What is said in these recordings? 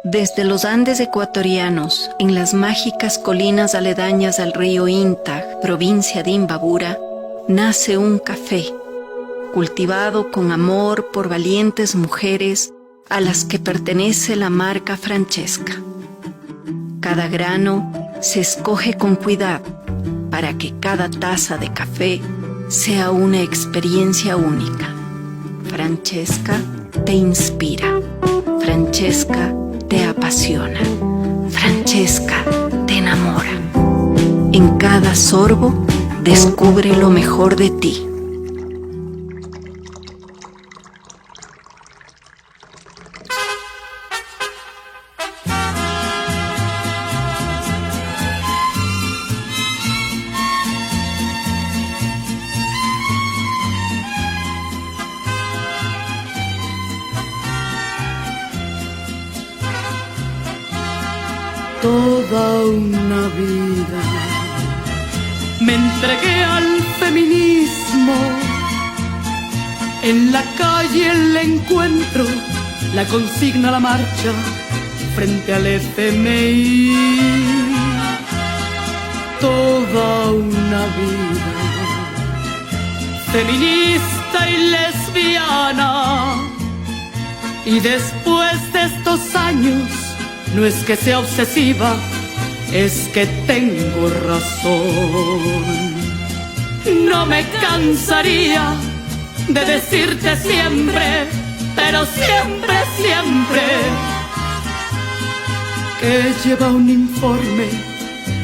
Desde los Andes ecuatorianos, en las mágicas colinas aledañas al río Intag, provincia de Imbabura, nace un café, cultivado con amor por valientes mujeres a las que pertenece la marca Francesca. Cada grano se escoge con cuidado para que cada taza de café sea una experiencia única. Francesca te inspira. Francesca te apasiona. Francesca te enamora. En cada sorbo, descubre lo mejor de ti. Toda una vida me entregué al feminismo. En la calle el encuentro, la consigna, la marcha frente al FMI. Toda una vida feminista y lesbiana. Y después de estos años, no es que sea obsesiva, es que tengo razón. No me cansaría de decirte siempre, pero siempre, siempre, que lleva un informe,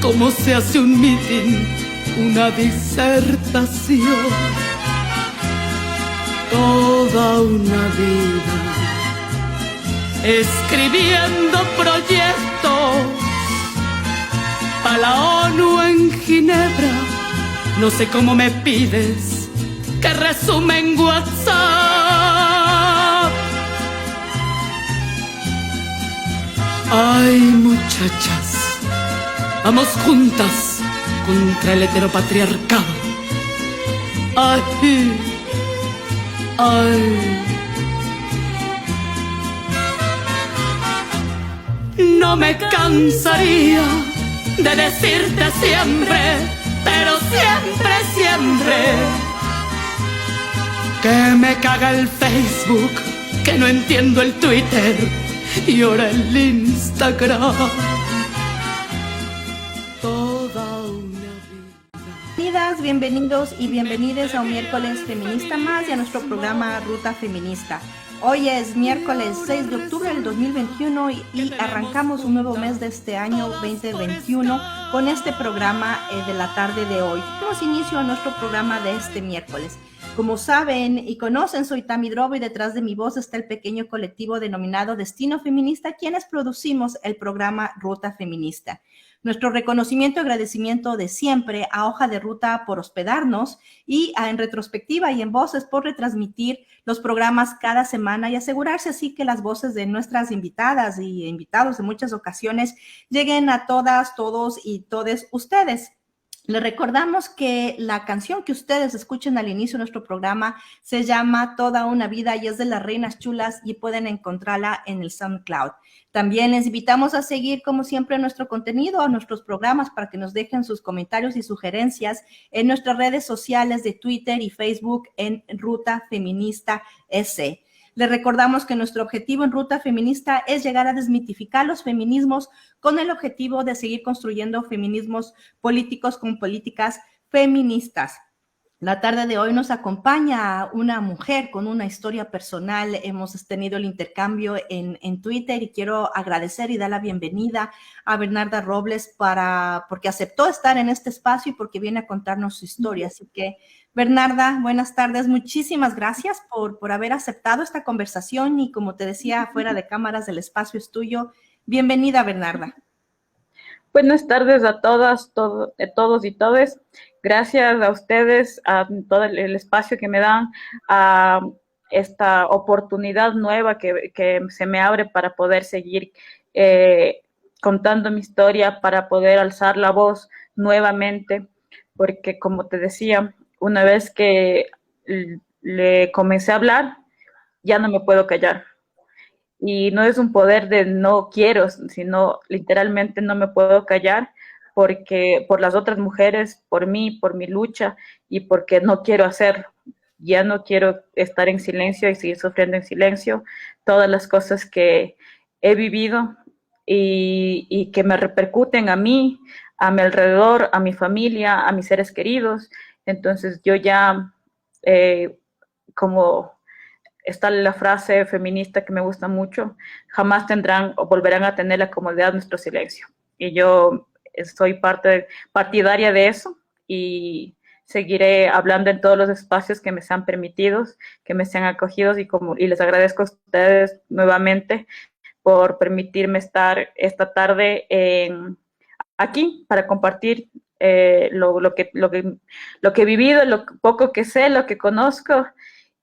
cómo se hace un meeting, una disertación. Toda una vida escribiendo proyectos para la ONU en Ginebra. No sé cómo me pides que resuma en WhatsApp. Ay, muchachas, vamos juntas contra el heteropatriarcado. Ay, ay. No me cansaría de decirte siempre, pero siempre, siempre, que me caga el Facebook, que no entiendo el Twitter y ahora el Instagram. Toda una vida. Bienvenidas, bienvenidos y bienvenidas a un miércoles feminista más y a nuestro programa Ruta Feminista. Hoy es miércoles 6 de octubre del 2021 y arrancamos un nuevo mes de este año 2021 con este programa de la tarde de hoy. Damos inicio a nuestro programa de este miércoles. Como saben y conocen, soy Tami Drobo y detrás de mi voz está el pequeño colectivo denominado Destino Feminista, quienes producimos el programa Ruta Feminista. Nuestro reconocimiento y agradecimiento de siempre a Hoja de Ruta por hospedarnos y En Retrospectiva y En Voces por retransmitir los programas cada semana y asegurarse así que las voces de nuestras invitadas y invitados en muchas ocasiones lleguen a todas, todos y todes ustedes. Les recordamos que la canción que ustedes escuchen al inicio de nuestro programa se llama Toda una vida y es de Las Reinas Chulas y pueden encontrarla en el SoundCloud. También les invitamos a seguir, como siempre, nuestro contenido, a nuestros programas para que nos dejen sus comentarios y sugerencias en nuestras redes sociales de Twitter y Facebook en Ruta Feminista S. Les recordamos que nuestro objetivo en Ruta Feminista es llegar a desmitificar los feminismos con el objetivo de seguir construyendo feminismos políticos con políticas feministas. La tarde de hoy nos acompaña una mujer con una historia personal. Hemos tenido el intercambio en Twitter y quiero agradecer y dar la bienvenida a Bernarda Robles porque aceptó estar en este espacio y porque viene a contarnos su historia. Así que, Bernarda, buenas tardes. Muchísimas gracias por haber aceptado esta conversación y, como te decía, fuera de cámaras, el espacio es tuyo. Bienvenida, Bernarda. Buenas tardes a todas, todos y todes. Gracias a ustedes, a todo el espacio que me dan, a esta oportunidad nueva que se me abre para poder seguir contando mi historia, para poder alzar la voz nuevamente, porque como te decía, una vez que le comencé a hablar, ya no me puedo callar. Y no es un poder de no quiero, sino literalmente no me puedo callar porque por las otras mujeres, por mí, por mi lucha y porque no quiero hacerlo. Ya no quiero estar en silencio y seguir sufriendo en silencio todas las cosas que he vivido y que me repercuten a mí, a mi alrededor, a mi familia, a mis seres queridos. Entonces yo ya, como está la frase feminista que me gusta mucho, jamás tendrán o volverán a tener la comodidad de nuestro silencio. Y yo soy partidaria de eso y seguiré hablando en todos los espacios que me sean permitidos, que me sean acogidos y les agradezco a ustedes nuevamente por permitirme estar esta tarde aquí para compartir lo que he vivido, lo poco que sé, lo que conozco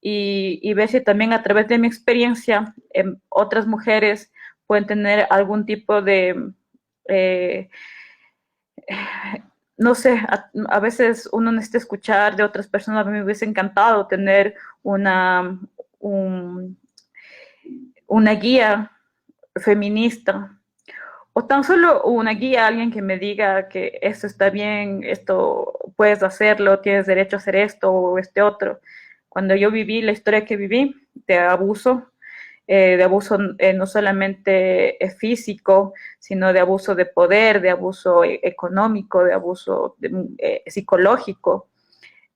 y ver si también a través de mi experiencia otras mujeres pueden tener algún tipo de, eh, no sé, a veces uno necesita escuchar de otras personas. A mí me hubiese encantado tener un, una guía feminista o tan solo una guía, alguien que me diga que esto está bien, esto puedes hacerlo, tienes derecho a hacer esto o este otro. Cuando yo viví la historia que viví de abuso no solamente físico, sino de abuso de poder, de abuso económico, de abuso psicológico.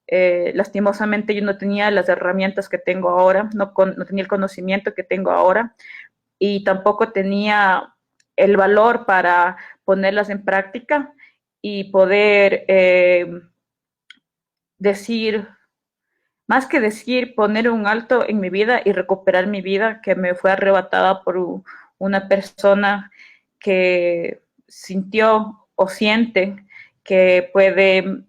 Lastimosamente yo no tenía las herramientas que tengo ahora, no tenía el conocimiento que tengo ahora y tampoco tenía el valor para ponerlas en práctica y poder decir, más que decir, poner un alto en mi vida y recuperar mi vida que me fue arrebatada por una persona que sintió o siente que puede,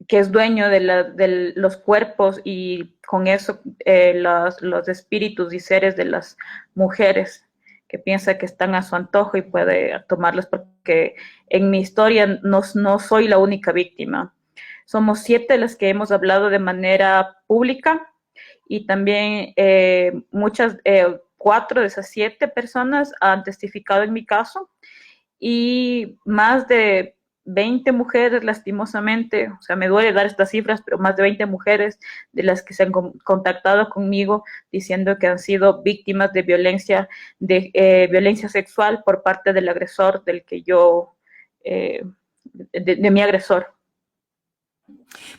que es dueño de los cuerpos y con eso los espíritus y seres de las mujeres, que piensa que están a su antojo y puede tomarlos, porque en mi historia no soy la única víctima. Somos 7 las que hemos hablado de manera pública y también 4 de esas 7 personas han testificado en mi caso y más de 20 mujeres, lastimosamente, o sea, me duele dar estas cifras, pero más de 20 mujeres de las que se han contactado conmigo diciendo que han sido víctimas de violencia sexual por parte del agresor, del que yo, de mi agresor.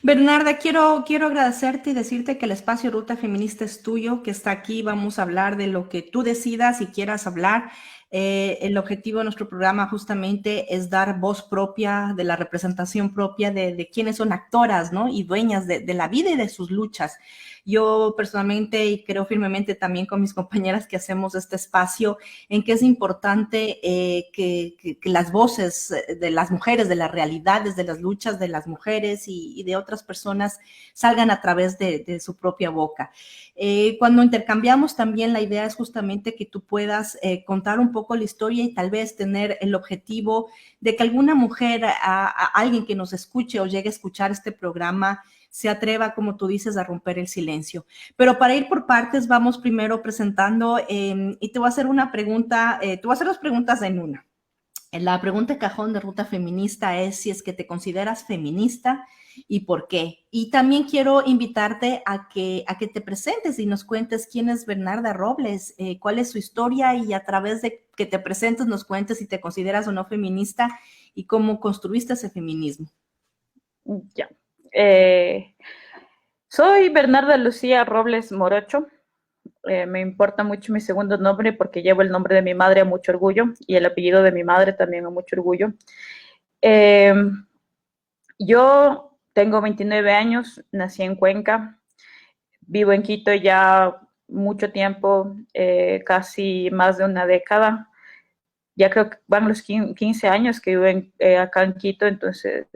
Bernarda, quiero agradecerte y decirte que el espacio Ruta Feminista es tuyo, que está aquí. Vamos a hablar de lo que tú decidas y quieras hablar. El objetivo de nuestro programa justamente es dar voz propia, de la representación propia de quienes son actoras, ¿no? Y dueñas de la vida y de sus luchas. Yo personalmente y creo firmemente también con mis compañeras que hacemos este espacio en que es importante que las voces de las mujeres, de las realidades, de las luchas de las mujeres y de otras personas salgan a través de su propia boca. Cuando intercambiamos también la idea es justamente que tú puedas contar un poco la historia y tal vez tener el objetivo de que alguna mujer, a alguien que nos escuche o llegue a escuchar este programa, se atreva, como tú dices, a romper el silencio. Pero para ir por partes, vamos primero presentando y te voy a hacer una pregunta, te voy a hacer 2 preguntas en una. La pregunta de cajón de Ruta Feminista es si es que te consideras feminista y por qué. Y también quiero invitarte a que te presentes y nos cuentes quién es Bernarda Robles, cuál es su historia y a través de que te presentes nos cuentes si te consideras o no feminista y cómo construiste ese feminismo. Ya. Soy Bernarda Lucía Robles Morocho. Me importa mucho mi segundo nombre porque llevo el nombre de mi madre a mucho orgullo y el apellido de mi madre también a mucho orgullo. Yo tengo 29 años, nací en Cuenca, vivo en Quito ya mucho tiempo, casi más de una década. Ya creo que van los 15 años que vivo acá en Quito, entonces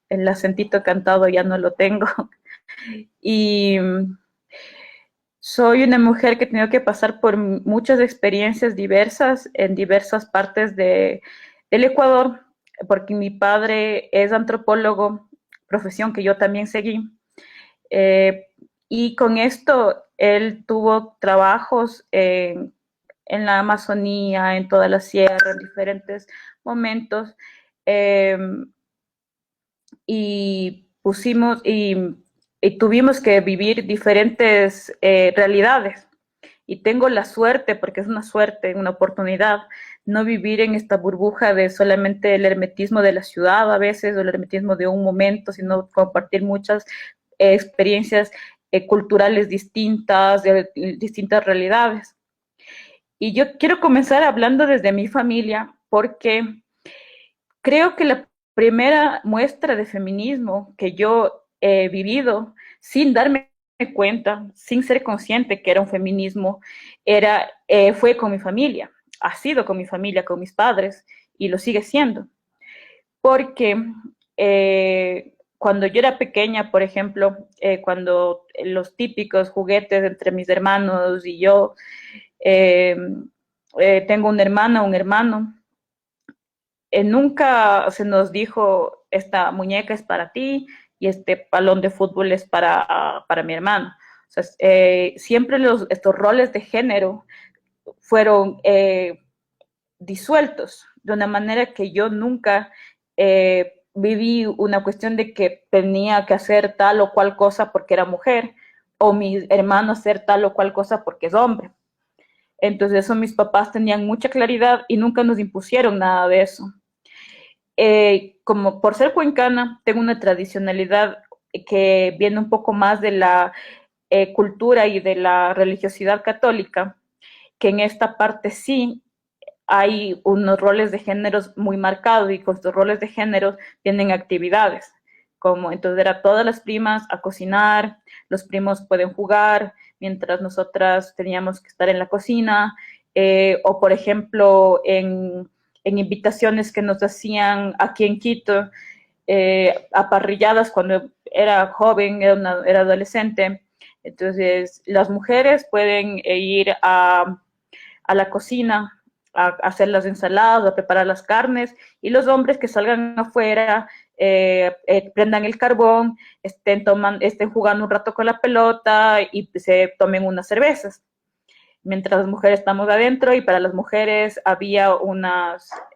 el acentito cantado ya no lo tengo. Y soy una mujer que he tenido que pasar por muchas experiencias diversas en diversas partes del Ecuador, porque mi padre es antropólogo, profesión que yo también seguí. Y con esto él tuvo trabajos en en la Amazonía, en toda la sierra, en diferentes momentos, y tuvimos que vivir diferentes realidades. Y tengo la suerte, porque es una suerte, una oportunidad, no vivir en esta burbuja de solamente el hermetismo de la ciudad a veces, o el hermetismo de un momento, sino compartir muchas experiencias culturales distintas, de distintas realidades. Y yo quiero comenzar hablando desde mi familia, porque creo que la primera muestra de feminismo que yo he vivido sin darme cuenta, sin ser consciente que era un feminismo, fue con mi familia. Ha sido con mi familia, con mis padres, y lo sigue siendo. Porque cuando yo era pequeña, por ejemplo, cuando los típicos juguetes entre mis hermanos y yo, tengo una hermana, un hermano, nunca se nos dijo, esta muñeca es para ti y este balón de fútbol es para mi hermano. O sea, siempre estos roles de género fueron disueltos de una manera que yo nunca viví una cuestión de que tenía que hacer tal o cual cosa porque era mujer, o mi hermano hacer tal o cual cosa porque es hombre. Entonces eso mis papás tenían mucha claridad y nunca nos impusieron nada de eso. Como por ser cuencana, tengo una tradicionalidad que viene un poco más de la cultura y de la religiosidad católica, que en esta parte sí hay unos roles de géneros muy marcados, y con estos roles de géneros tienen actividades, como entonces era todas las primas a cocinar, los primos pueden jugar, mientras nosotras teníamos que estar en la cocina, o por ejemplo en invitaciones que nos hacían aquí en Quito, a parrilladas cuando era joven, era adolescente. Entonces, las mujeres pueden ir a la cocina a hacer las ensaladas, a preparar las carnes, y los hombres que salgan afuera, prendan el carbón, estén jugando un rato con la pelota y se tomen unas cervezas. Mientras las mujeres estamos adentro, y para las mujeres había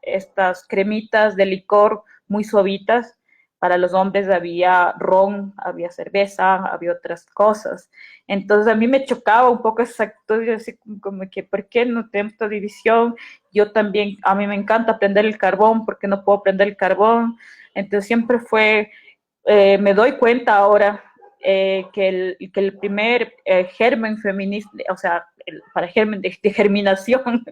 estas cremitas de licor muy suavitas. Para los hombres había ron, había cerveza, había otras cosas. Entonces a mí me chocaba un poco esa actitud, así como que, ¿por qué no tenemos esta división? Yo también, a mí me encanta prender el carbón, ¿por qué no puedo prender el carbón? Entonces siempre fue, me doy cuenta ahora que el primer germen feminista, o sea, para germen de germinación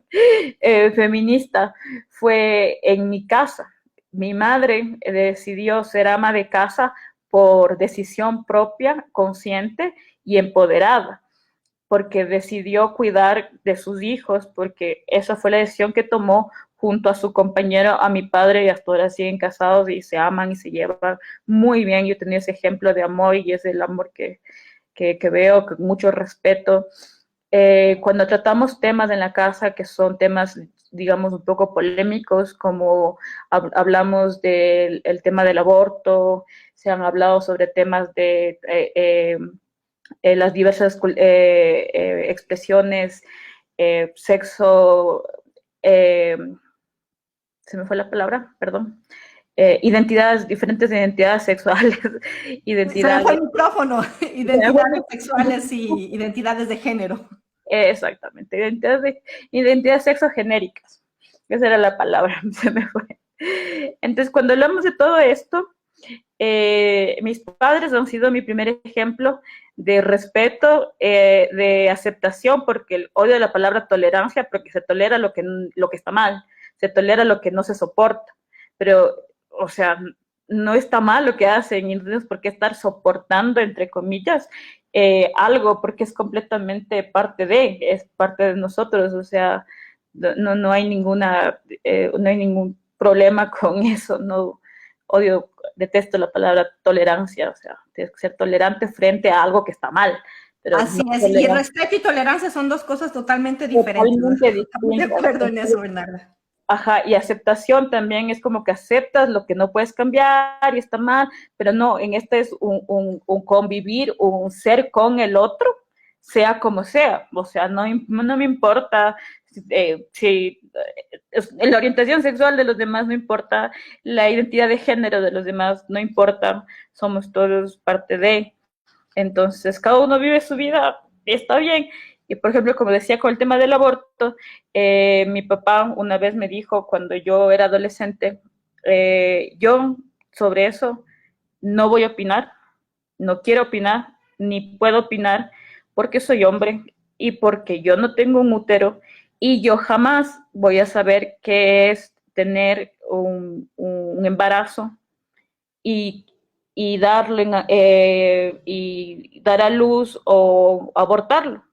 feminista, fue en mi casa. Mi madre decidió ser ama de casa por decisión propia, consciente y empoderada, porque decidió cuidar de sus hijos, porque esa fue la decisión que tomó junto a su compañero, a mi padre, y hasta ahora siguen casados y se aman y se llevan muy bien. Yo tenía ese ejemplo de amor, y es el amor que veo, con mucho respeto. Cuando tratamos temas en la casa que son temas, digamos, un poco polémicos, como hablamos del tema del aborto, se han hablado sobre temas de las diversas expresiones, sexo, se me fue la palabra, perdón, diferentes identidades sexuales, Se me fue el micrófono, identidades sexuales y identidades de género. Exactamente, identidades sexogenéricas, esa era la palabra, se me fue. Entonces, cuando hablamos de todo esto, mis padres han sido mi primer ejemplo de respeto, de aceptación, porque odio la palabra tolerancia, porque se tolera lo que está mal, se tolera lo que no se soporta, pero, o sea, no está mal lo que hacen, y no tienes por qué estar soportando, entre comillas, algo, porque es completamente es parte de nosotros. O sea, no hay no hay ningún problema con eso. No detesto la palabra tolerancia. O sea, tienes que ser tolerante frente a algo que está mal. Pero así es, y respeto y tolerancia son dos cosas totalmente diferentes. Estoy de acuerdo en eso, Bernarda. Ajá, y aceptación también es como que aceptas lo que no puedes cambiar y está mal, pero no, en este es un convivir, un ser con el otro, sea como sea, o sea, no me importa la orientación sexual de los demás, no importa la identidad de género de los demás, no importa, somos todos parte de, entonces cada uno vive su vida, y está bien. Y por ejemplo, como decía con el tema del aborto, mi papá una vez me dijo cuando yo era adolescente, yo sobre eso no voy a opinar, no quiero opinar, ni puedo opinar, porque soy hombre y porque yo no tengo un útero y yo jamás voy a saber qué es tener un embarazo y, y dar a luz o abortarlo.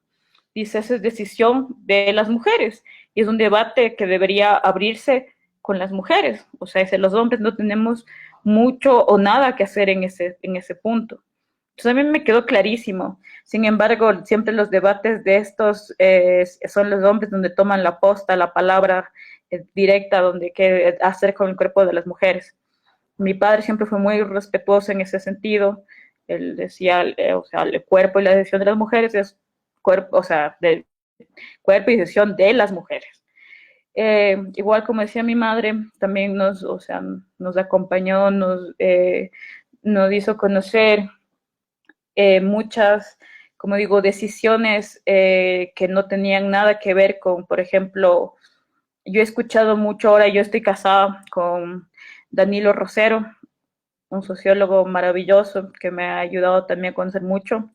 Dice, esa es decisión de las mujeres y es un debate que debería abrirse con las mujeres. O sea, los hombres no tenemos mucho o nada que hacer en ese punto. Entonces a mí me quedó clarísimo. Sin embargo, siempre los debates de estos son los hombres donde toman la posta, la palabra directa, donde qué hacer con el cuerpo de las mujeres. Mi padre siempre fue muy respetuoso en ese sentido. Él decía, o sea, el cuerpo y la decisión de las mujeres es cuerpo, o sea, de cuerpo y decisión de las mujeres. Igual como decía mi madre, también o sea, nos acompañó, nos hizo conocer muchas, como digo, decisiones que no tenían nada que ver con, por ejemplo, yo he escuchado mucho, ahora yo estoy casada con Danilo Rosero, un sociólogo maravilloso que me ha ayudado también a conocer mucho,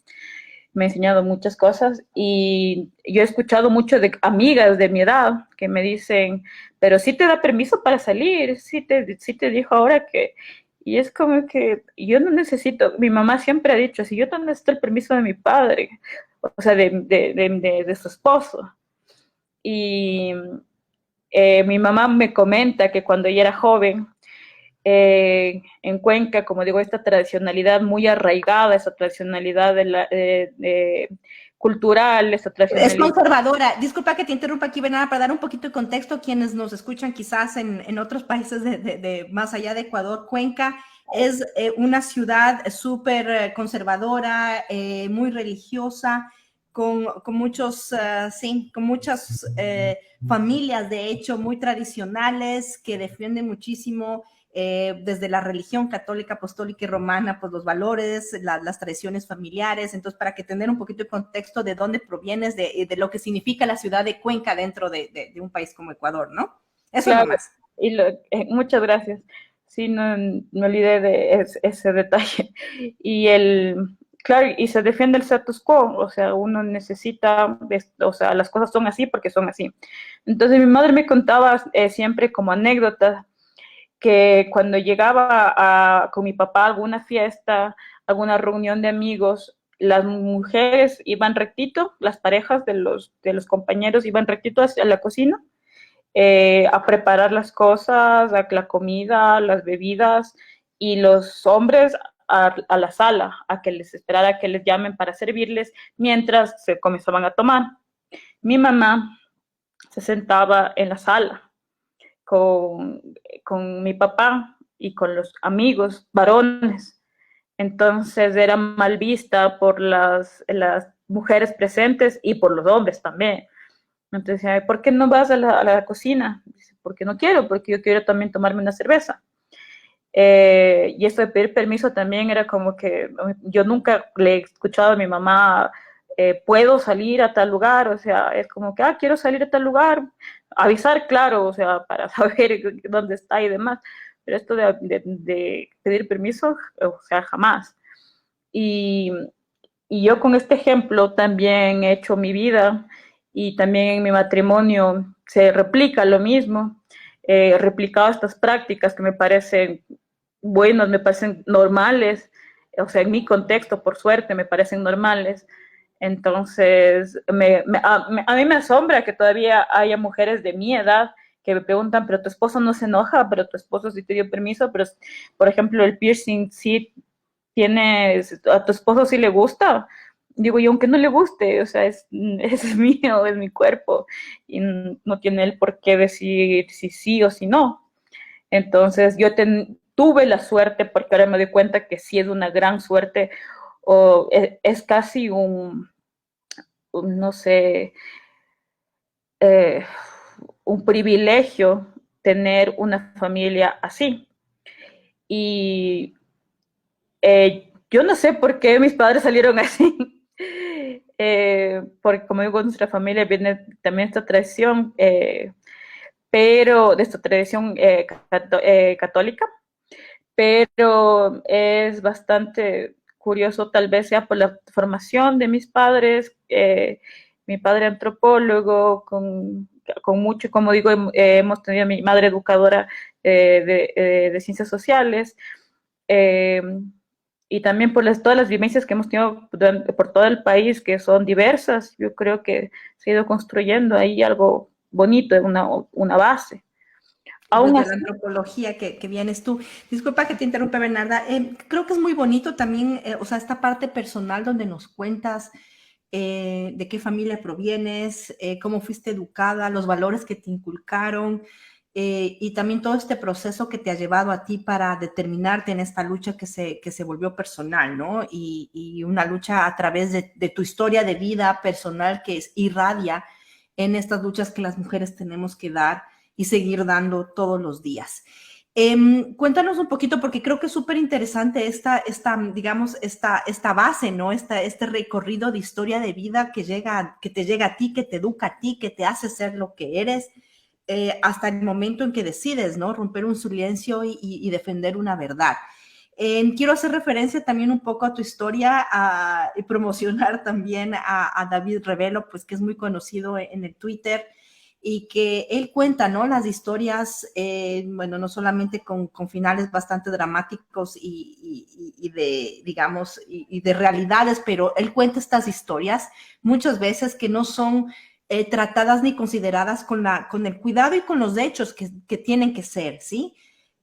me ha enseñado muchas cosas y yo he escuchado mucho de amigas de mi edad que me dicen, pero sí te da permiso para salir, sí te dijo ahora que, y es como que yo no necesito, mi mamá siempre ha dicho, si yo no necesito el permiso de mi padre, o sea, de su esposo. Y mi mamá me comenta que cuando ella era joven, en Cuenca, como digo, esta tradicionalidad muy arraigada, esa tradicionalidad cultural, esa Es tradicionalidad. conservadora. Disculpa que te interrumpa aquí, Bernarda, para dar un poquito de contexto a quienes nos escuchan quizás en otros países más allá de Ecuador. Cuenca es una ciudad súper conservadora, muy religiosa, con muchos, sí, con muchas familias, de hecho, muy tradicionales que defienden muchísimo desde la religión católica, apostólica y romana, pues los valores, las tradiciones familiares. Entonces, para que tener un poquito de contexto de dónde provienes, de lo que significa la ciudad de Cuenca dentro de un país como Ecuador, ¿no? Eso Claro, nomás. y muchas gracias. Sí, no me olvidé de ese detalle. Y claro, y se defiende el status quo, o sea, uno necesita, o sea, las cosas son así porque son así. Entonces mi madre me contaba siempre como anécdota que cuando llegaba con mi papá a alguna fiesta, alguna reunión de amigos, las mujeres iban rectito, las parejas de los compañeros iban rectito hacia la cocina a preparar las cosas, a la comida, las bebidas, y los hombres a la sala, a que les esperara que les llamen para servirles mientras se comenzaban a tomar. Mi mamá se sentaba en la sala con, con mi papá y con los amigos varones. Entonces era mal vista por las mujeres presentes y por los hombres también. Entonces, ¿por qué no vas a la cocina? Dice, porque no quiero, porque yo quiero también tomarme una cerveza. Y esto de pedir permiso también era como que yo nunca le he escuchado a mi mamá, puedo salir a tal lugar, o sea, es como que, quiero salir a tal lugar, avisar, claro, o sea, para saber dónde está y demás, pero esto de pedir permiso, o sea, jamás. Y, y yo con este ejemplo también he hecho mi vida y también en mi matrimonio se replica lo mismo, replicado estas prácticas que me parecen buenas, me parecen normales, o sea, en mi contexto, por suerte, me parecen normales. Entonces, a mí me asombra que todavía haya mujeres de mi edad que me preguntan, pero tu esposo no se enoja, pero tu esposo sí te dio permiso, pero, por ejemplo, el piercing sí a tu esposo sí le gusta. Digo, y aunque no le guste, o sea, es mío, es mi cuerpo, y no tiene él por qué decir si sí o si no. Entonces, yo tuve la suerte, porque ahora me doy cuenta que sí es una gran suerte, o es casi no sé, eh, un privilegio tener una familia así. Y yo no sé por qué mis padres salieron así. Porque como digo, nuestra familia viene también esta tradición, pero de esta tradición católica, pero es bastante curioso, tal vez sea por la formación de mis padres, mi padre antropólogo, con mucho, como digo, hemos tenido a mi madre educadora de ciencias sociales, eh, y también por todas las vivencias que hemos tenido por todo el país, que son diversas. Yo creo que se ha ido construyendo ahí algo bonito, una base. Aún Desde la así, antropología que vienes tú. Disculpa que te interrumpa, Bernarda. Creo que es muy bonito también, o sea, esta parte personal donde nos cuentas de qué familia provienes, cómo fuiste educada, los valores que te inculcaron, y también todo este proceso que te ha llevado a ti para determinarte en esta lucha que se volvió personal, ¿no? Y una lucha a través de tu historia de vida personal que irradia en estas luchas que las mujeres tenemos que dar y seguir dando todos los días. Cuéntanos un poquito, porque creo que es súper interesante digamos, esta base, ¿no? Este recorrido de historia de vida que te llega a ti, que te educa a ti, que te hace ser lo que eres, hasta el momento en que decides, ¿no? Romper un silencio y defender una verdad. Quiero hacer referencia también un poco a tu historia y promocionar también a David Revelo, pues que es muy conocido en el Twitter, y que él cuenta, ¿no? Las historias, bueno, no solamente con finales bastante dramáticos y de, digamos, y de realidades, pero él cuenta estas historias muchas veces que no son tratadas ni consideradas con el cuidado y con los hechos que tienen que ser, ¿sí?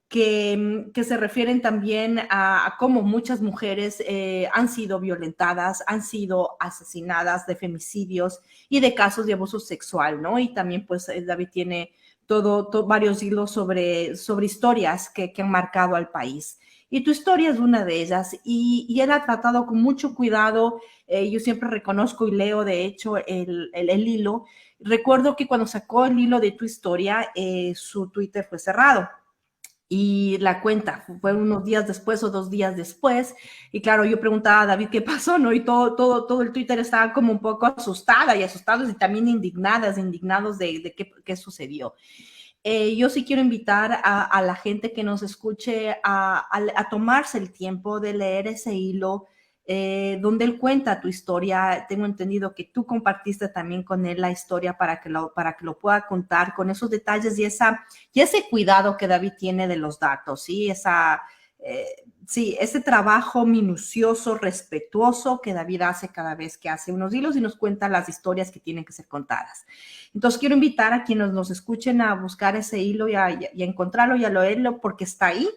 Que se refieren también a cómo muchas mujeres han sido violentadas, han sido asesinadas, de femicidios y de casos de abuso sexual, ¿no? Y también, pues, David tiene varios hilos sobre historias que han marcado al país. Y tu historia es una de ellas, y él ha tratado con mucho cuidado. Yo siempre reconozco y leo, de hecho, el hilo. Recuerdo que cuando sacó el hilo de tu historia, su Twitter fue cerrado y la cuenta fue unos días después o 2 días después. Y claro, yo preguntaba a David qué pasó, ¿no? Y todo el Twitter estaba como un poco asustada y asustados y también indignados de qué sucedió. Yo sí quiero invitar a la gente que nos escuche a tomarse el tiempo de leer ese hilo, donde él cuenta tu historia. Tengo entendido que tú compartiste también con él la historia para que lo pueda contar con esos detalles y ese cuidado que David tiene de los datos, ¿sí? Sí, ese trabajo minucioso, respetuoso que David hace cada vez que hace unos hilos y nos cuenta las historias que tienen que ser contadas. Entonces quiero invitar a quienes nos escuchen a buscar ese hilo y a encontrarlo y a leerlo, porque está ahí.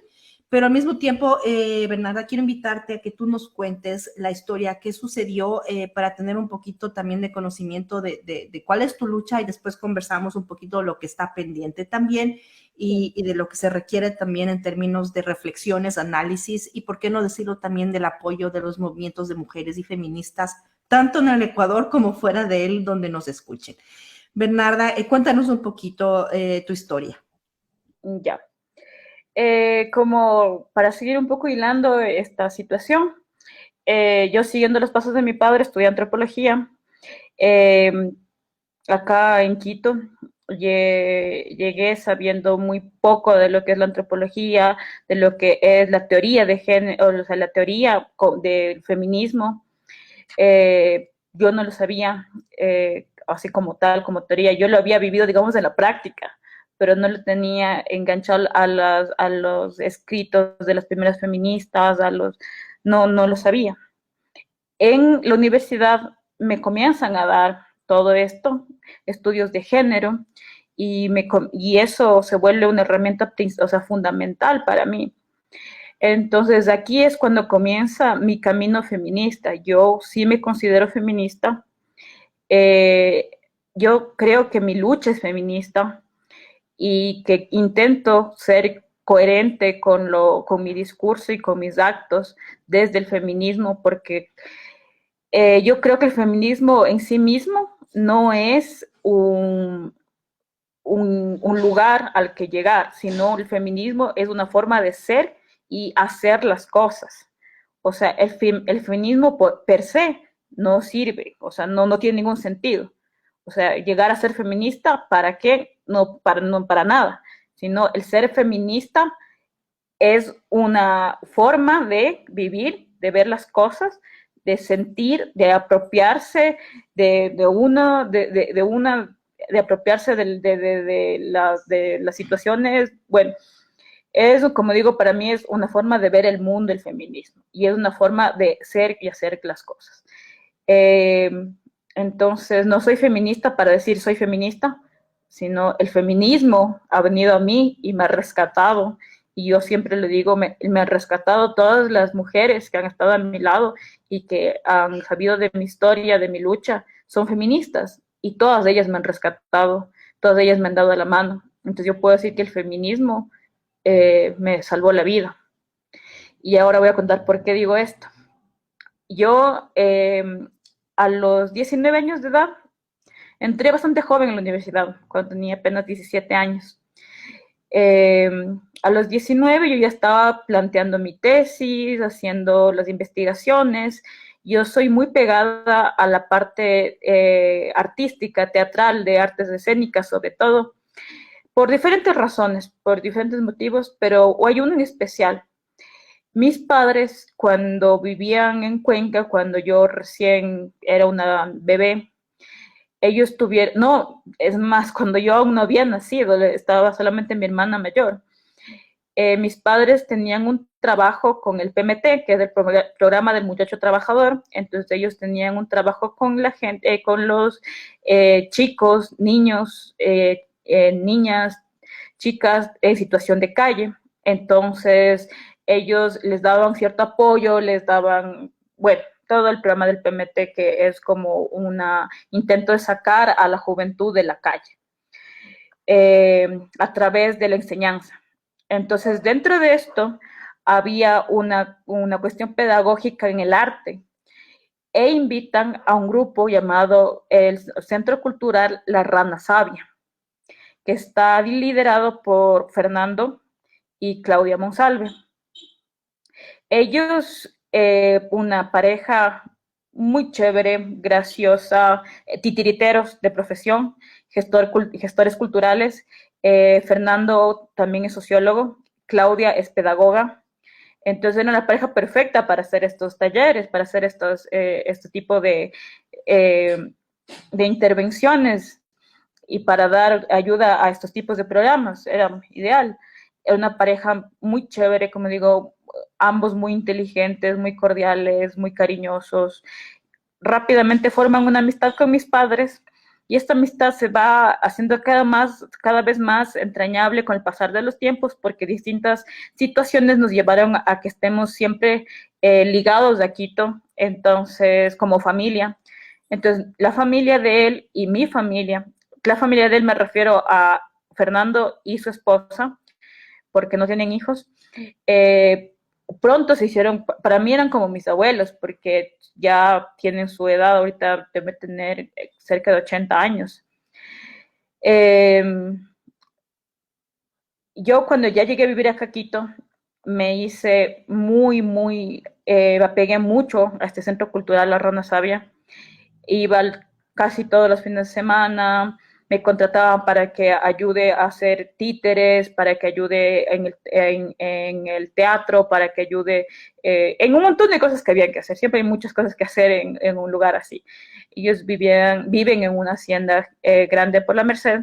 Pero al mismo tiempo, Bernarda, quiero invitarte a que tú nos cuentes la historia, qué sucedió, para tener un poquito también de conocimiento de cuál es tu lucha, y después conversamos un poquito de lo que está pendiente también y de lo que se requiere también en términos de reflexiones, análisis y, por qué no decirlo, también del apoyo de los movimientos de mujeres y feministas, tanto en el Ecuador como fuera de él, donde nos escuchen. Bernarda, cuéntanos un poquito tu historia. ya. Como para seguir un poco hilando esta situación, yo siguiendo los pasos de mi padre estudié antropología. Eh, Acá en Quito llegué sabiendo muy poco de lo que es la antropología, de lo que es la teoría de género, o sea, la teoría del feminismo. Yo no lo sabía, así como tal, como teoría. Yo lo había vivido, digamos, en la práctica, pero no lo tenía enganchado a los escritos de las primeras feministas, no lo sabía. En la universidad me comienzan a dar todo esto, estudios de género, y eso se vuelve una herramienta, o sea, fundamental para mí. Entonces, aquí es cuando comienza mi camino feminista. Yo sí me considero feminista. Eh, yo creo que mi lucha es feminista y que intento ser coherente con mi discurso y con mis actos desde el feminismo, porque Yo creo que el feminismo en sí mismo no es un lugar al que llegar, sino el feminismo es una forma de ser y hacer las cosas. O sea, el feminismo per se no sirve, o sea, no tiene ningún sentido. O sea, llegar a ser feminista, ¿para qué? No para nada, sino el ser feminista es una forma de vivir, de ver las cosas, de sentir, de apropiarse de apropiarse de las situaciones. Bueno, eso, como digo, para mí es una forma de ver el mundo, el feminismo, y es una forma de ser y hacer las cosas. Eh, entonces, no soy feminista para decir soy feminista, sino el feminismo ha venido a mí y me ha rescatado. Y yo siempre le digo, me han rescatado todas las mujeres que han estado a mi lado y que han sabido de mi historia, de mi lucha, son feministas. Y todas ellas me han rescatado, todas ellas me han dado la mano. Entonces yo puedo decir que el feminismo me salvó la vida. Y ahora voy a contar por qué digo esto. Yo a los 19 años de edad entré bastante joven en la universidad, cuando tenía apenas 17 años. A los 19 yo ya estaba planteando mi tesis, haciendo las investigaciones. Yo soy muy pegada a la parte artística, teatral, de artes escénicas sobre todo, por diferentes razones, por diferentes motivos, pero hay uno en especial. Mis padres, cuando vivían en Cuenca, cuando yo recién era una bebé, ellos tuvieron, no, es más, cuando yo aún no había nacido, estaba solamente mi hermana mayor. Mis padres tenían un trabajo con el PMT, que es el programa del muchacho trabajador. Entonces ellos tenían un trabajo con la gente, con los chicos, niños, niñas, chicas en situación de calle. Entonces ellos les daban cierto apoyo, les daban, bueno, todo el programa del PMT, que es como un intento de sacar a la juventud de la calle a través de la enseñanza. Entonces, dentro de esto había una cuestión pedagógica en el arte e invitan a un grupo llamado el Centro Cultural La Rana Sabia, que está liderado por Fernando y Claudia Monsalve. Ellos, una pareja muy chévere, graciosa, titiriteros de profesión, gestores culturales. Fernando también es sociólogo, Claudia es pedagoga. Entonces era una pareja perfecta para hacer estos talleres, para hacer este tipo de intervenciones y para dar ayuda a estos tipos de programas. Era ideal. Era una pareja muy chévere, como digo, ambos muy inteligentes, muy cordiales, muy cariñosos. Rápidamente forman una amistad con mis padres y esta amistad se va haciendo cada vez más entrañable con el pasar de los tiempos, porque distintas situaciones nos llevaron a que estemos siempre ligados a Quito, entonces como familia. Entonces la familia de él y mi familia, la familia de él me refiero a Fernando y su esposa, porque no tienen hijos, pronto se hicieron, para mí eran como mis abuelos, porque ya tienen su edad, ahorita deben tener cerca de 80 años. Yo cuando ya llegué a vivir a Quito, me hice me apegué mucho a este centro cultural La Rana Sabia. Iba casi todos los fines de semana, me contrataban para que ayude a hacer títeres, para que ayude en el teatro, para que ayude en un montón de cosas que había que hacer. Siempre hay muchas cosas que hacer en un lugar así. Ellos viven en una hacienda grande por la Merced.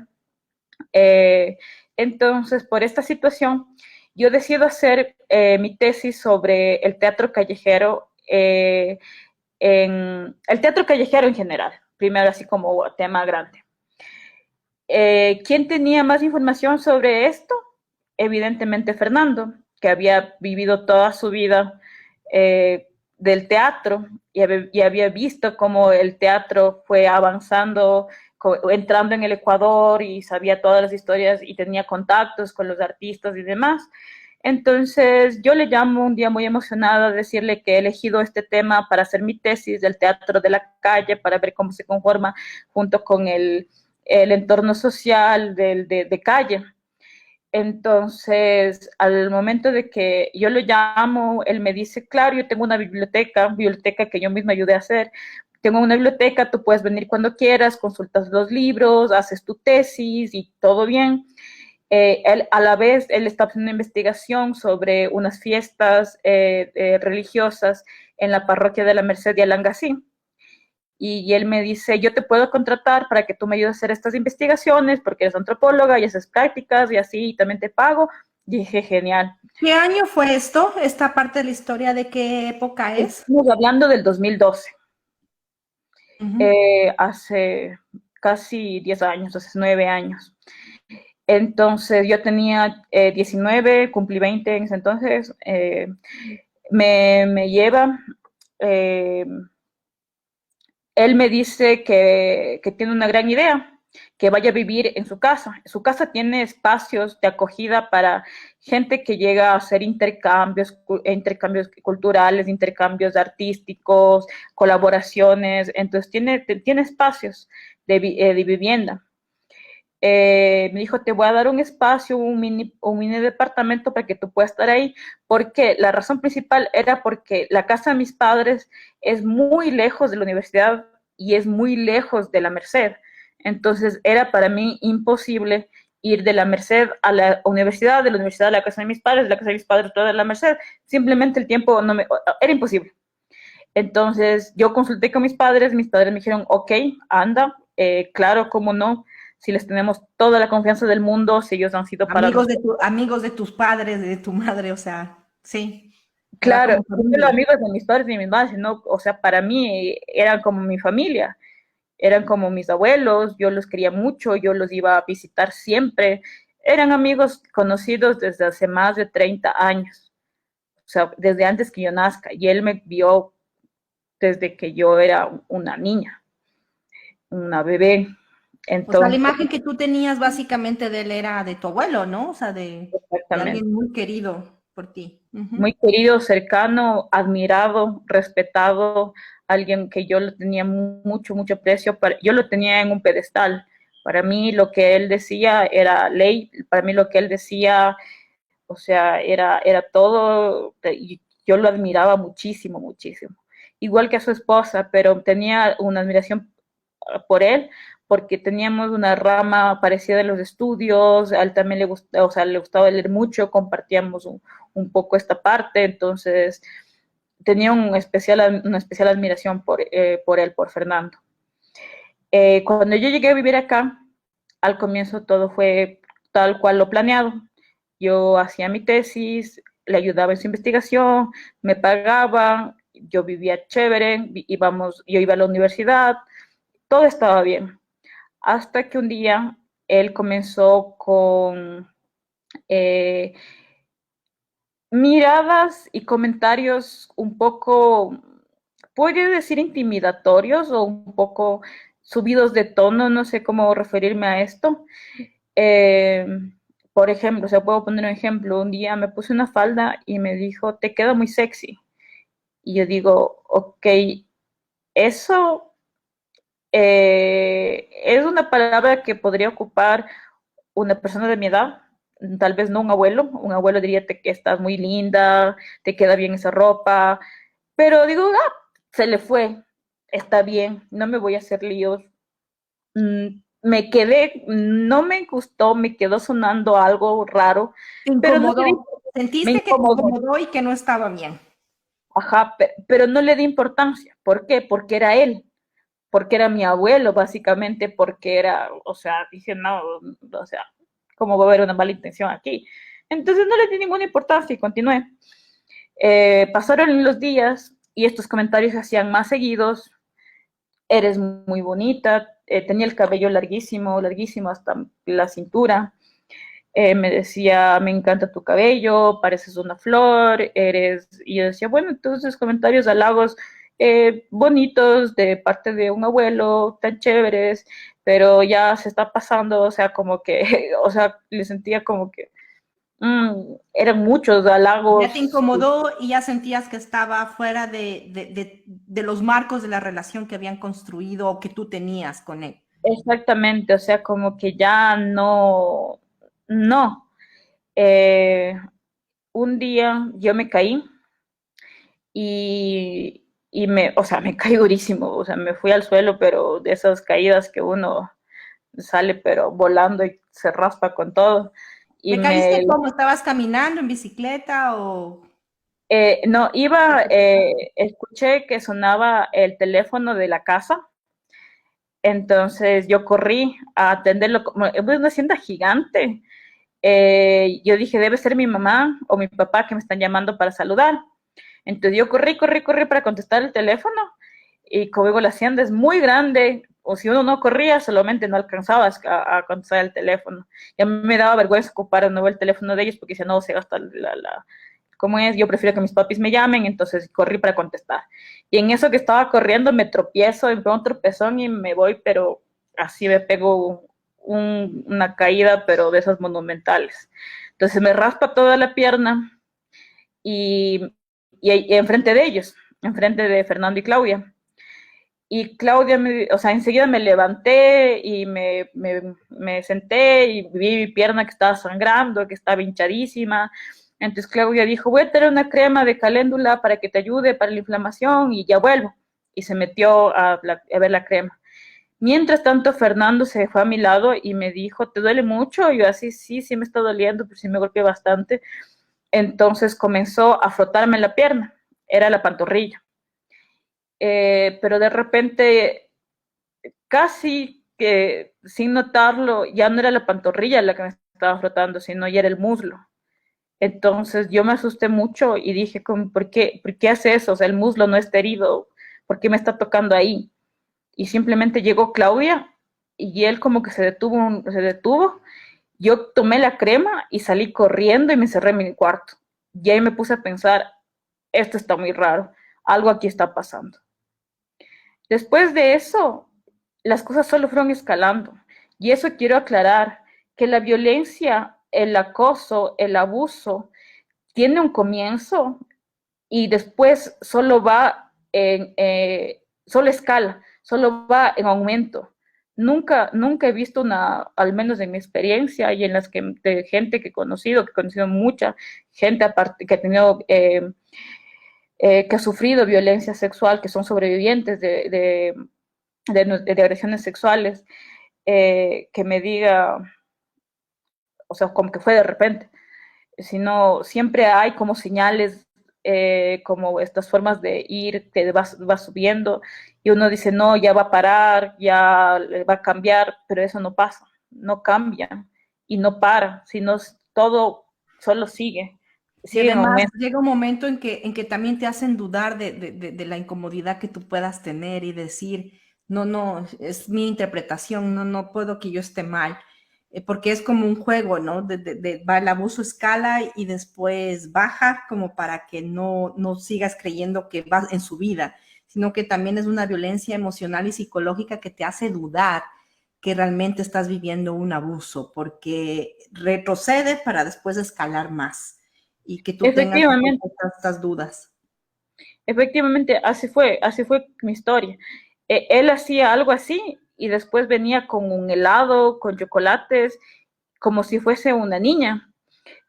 Entonces, por esta situación, yo decido hacer mi tesis sobre el teatro callejero, el teatro callejero en general, primero así como tema grande. ¿Quién tenía más información sobre esto? Evidentemente Fernando, que había vivido toda su vida del teatro y había visto cómo el teatro fue avanzando, entrando en el Ecuador, y sabía todas las historias y tenía contactos con los artistas y demás. Entonces yo le llamo un día muy emocionada a decirle que he elegido este tema para hacer mi tesis del teatro de la calle, para ver cómo se conforma junto con el entorno social de calle. Entonces, al momento de que yo lo llamo, él me dice, claro, yo tengo una biblioteca que yo misma ayudé a hacer. Tengo una biblioteca, tú puedes venir cuando quieras, consultas los libros, haces tu tesis y todo bien. Él, a la vez, él está haciendo una investigación sobre unas fiestas religiosas en la parroquia de la Merced de Alangasí. Y él me dice, yo te puedo contratar para que tú me ayudes a hacer estas investigaciones porque eres antropóloga y haces prácticas y así, y también te pago. Y dije, genial. ¿Qué año fue esto? ¿Esta parte de la historia de qué época es? Estamos hablando del 2012, Ujú. hace casi 10 años, hace 9 años. Entonces yo tenía 19, cumplí 20 en ese entonces. Me lleva, eh, él me dice que tiene una gran idea, que vaya a vivir en su casa. Su casa tiene espacios de acogida para gente que llega a hacer intercambios culturales, intercambios artísticos, colaboraciones. Entonces tiene espacios de vivienda. Me dijo, te voy a dar un espacio, un mini departamento para que tú puedas estar ahí, porque la razón principal era porque la casa de mis padres es muy lejos de la universidad y es muy lejos de la Merced. Entonces era para mí imposible ir de la Merced a la universidad, de la universidad a la casa de mis padres, de la casa de mis padres toda la Merced. Simplemente el tiempo era imposible. Entonces yo consulté con mis padres me dijeron, ok, anda, claro, cómo no, si les tenemos toda la confianza del mundo, si ellos han sido para nosotros. Amigos de tus padres, de tu madre, o sea, sí, era Claro, como no solo familia. amigos de mis padres y de mi madre, sino, o sea, para mí eran como mi familia, eran como mis abuelos, yo los quería mucho, yo los iba a visitar siempre, eran amigos conocidos desde hace más de 30 años, o sea, desde antes que yo nazca, y él me vio desde que yo era una niña, una bebé. O sea, la Entonces, imagen que tú tenías básicamente de él era de tu abuelo, ¿no? O sea, de exactamente. alguien muy querido por ti. Ujú. Muy querido, cercano, admirado, respetado, alguien que yo le tenía mucho, mucho aprecio. Yo lo tenía en un pedestal. Para mí lo que él decía era ley, para mí lo que él decía, o sea, era todo, y yo lo admiraba muchísimo, muchísimo. Igual que a su esposa, pero tenía una admiración por él, porque teníamos una rama parecida de los estudios, a él también le gustaba, o sea, le gustaba leer mucho, compartíamos un poco esta parte, entonces tenía una especial admiración por él, por Fernando. Cuando yo llegué a vivir acá, al comienzo todo fue tal cual lo planeado. Yo hacía mi tesis, le ayudaba en su investigación, me pagaban, yo vivía chévere, yo iba a la universidad, todo estaba bien. Hasta que un día él comenzó con eh, miradas y comentarios un poco, podría decir intimidatorios o un poco subidos de tono, no sé cómo referirme a esto. Eh, por ejemplo, o sea, puedo poner un ejemplo, un día me puse una falda y me dijo, te queda muy sexy. Y yo digo, ok, eso es una palabra que podría ocupar una persona de mi edad, tal vez no un abuelo diría que estás muy linda, te queda bien esa ropa, pero digo, se le fue, está bien, no me voy a hacer líos. Me quedé, no me gustó, me quedó sonando algo raro, Te pero no le di, incomodó. me Sentiste que te incomodó, incomodó y que no estaba bien. ajá, pero no le di importancia. ¿Por qué? Porque era él, porque era mi abuelo, básicamente, porque era, o sea, dije, no, o sea, ¿cómo va a haber una mala intención aquí? Entonces no le di ninguna importancia y continué. Pasaron los días y estos comentarios se hacían más seguidos. Eres muy bonita, tenía el cabello larguísimo, larguísimo hasta la cintura. Me decía, me encanta tu cabello, pareces una flor, eres... Y yo decía, bueno, entonces comentarios halagos bonitos de parte de un abuelo, tan chéveres, pero ya se está pasando, o sea, como que, o sea, le sentía como que eran muchos halagos. Ya te incomodó y ya sentías que estaba fuera de los marcos de la relación que habían construido o que tú tenías con él. Exactamente, o sea, como que ya no. Eh, un día yo me caí o sea, me caí durísimo, o sea, me fui al suelo, pero de esas caídas que uno sale pero volando y se raspa con todo. Y ¿Te caíste cómo? ¿Estabas caminando en bicicleta o...? no, escuché que sonaba el teléfono de la casa, entonces yo corrí a atenderlo, como es una hacienda gigante. Yo dije, debe ser mi mamá o mi papá que me están llamando para saludar. Entonces yo corrí para contestar el teléfono y como digo, la hacienda es muy grande, o si uno no corría, solamente no alcanzaba a contestar el teléfono. Ya me daba vergüenza ocupar de nuevo el teléfono de ellos porque si no se gasta ¿cómo es? Yo prefiero que mis papis me llamen, entonces corrí para contestar. Y en eso que estaba corriendo me tropiezo, me pego un tropezón y me voy, pero así me pego una caída, pero de esas monumentales. Entonces me raspa toda la pierna y enfrente de ellos, enfrente de Fernando y Claudia. Y Claudia, o sea, enseguida me levanté y me senté y vi mi pierna que estaba sangrando, que estaba hinchadísima. Entonces Claudia dijo, voy a traer una crema de caléndula para que te ayude para la inflamación y ya vuelvo. Y se metió a ver la crema. Mientras tanto, Fernando se fue a mi lado y me dijo, ¿te duele mucho? Y yo así, sí me está doliendo, pero sí me golpeé bastante. Entonces comenzó a frotarme la pierna, era la pantorrilla. Pero de repente, casi que sin notarlo, ya no era la pantorrilla la que me estaba frotando, sino ya era el muslo. Entonces yo me asusté mucho y dije, ¿por qué hace eso? O sea, el muslo no está herido, ¿por qué me está tocando ahí? Y simplemente llegó Claudia y él como que se detuvo. Yo tomé la crema y salí corriendo y me encerré en mi cuarto. Y ahí me puse a pensar, esto está muy raro, algo aquí está pasando. Después de eso, las cosas solo fueron escalando. Y eso quiero aclarar, que la violencia, el acoso, el abuso, tiene un comienzo y después solo escala, solo va en aumento. Nunca he visto al menos en mi experiencia y en las que de gente que he conocido mucha gente aparte, que ha tenido que ha sufrido violencia sexual, que son sobrevivientes de agresiones sexuales, que me diga, o sea, como que fue de repente, sino siempre hay como señales, como estas formas de ir, que va subiendo, y uno dice, no, ya va a parar, ya va a cambiar, pero eso no pasa, no cambia, y no para, sino todo solo sigue. Y además llega un momento en que también te hacen dudar de la incomodidad que tú puedas tener y decir, no, es mi interpretación, no puedo que yo esté mal, porque es como un juego, ¿no? Va el abuso escala y después baja como para que no sigas creyendo que vas en su vida, sino que también es una violencia emocional y psicológica que te hace dudar que realmente estás viviendo un abuso, porque retrocede para después escalar más. Y que tú tengas estas dudas. Efectivamente, así fue mi historia. Él hacía algo así y después venía con un helado, con chocolates, como si fuese una niña.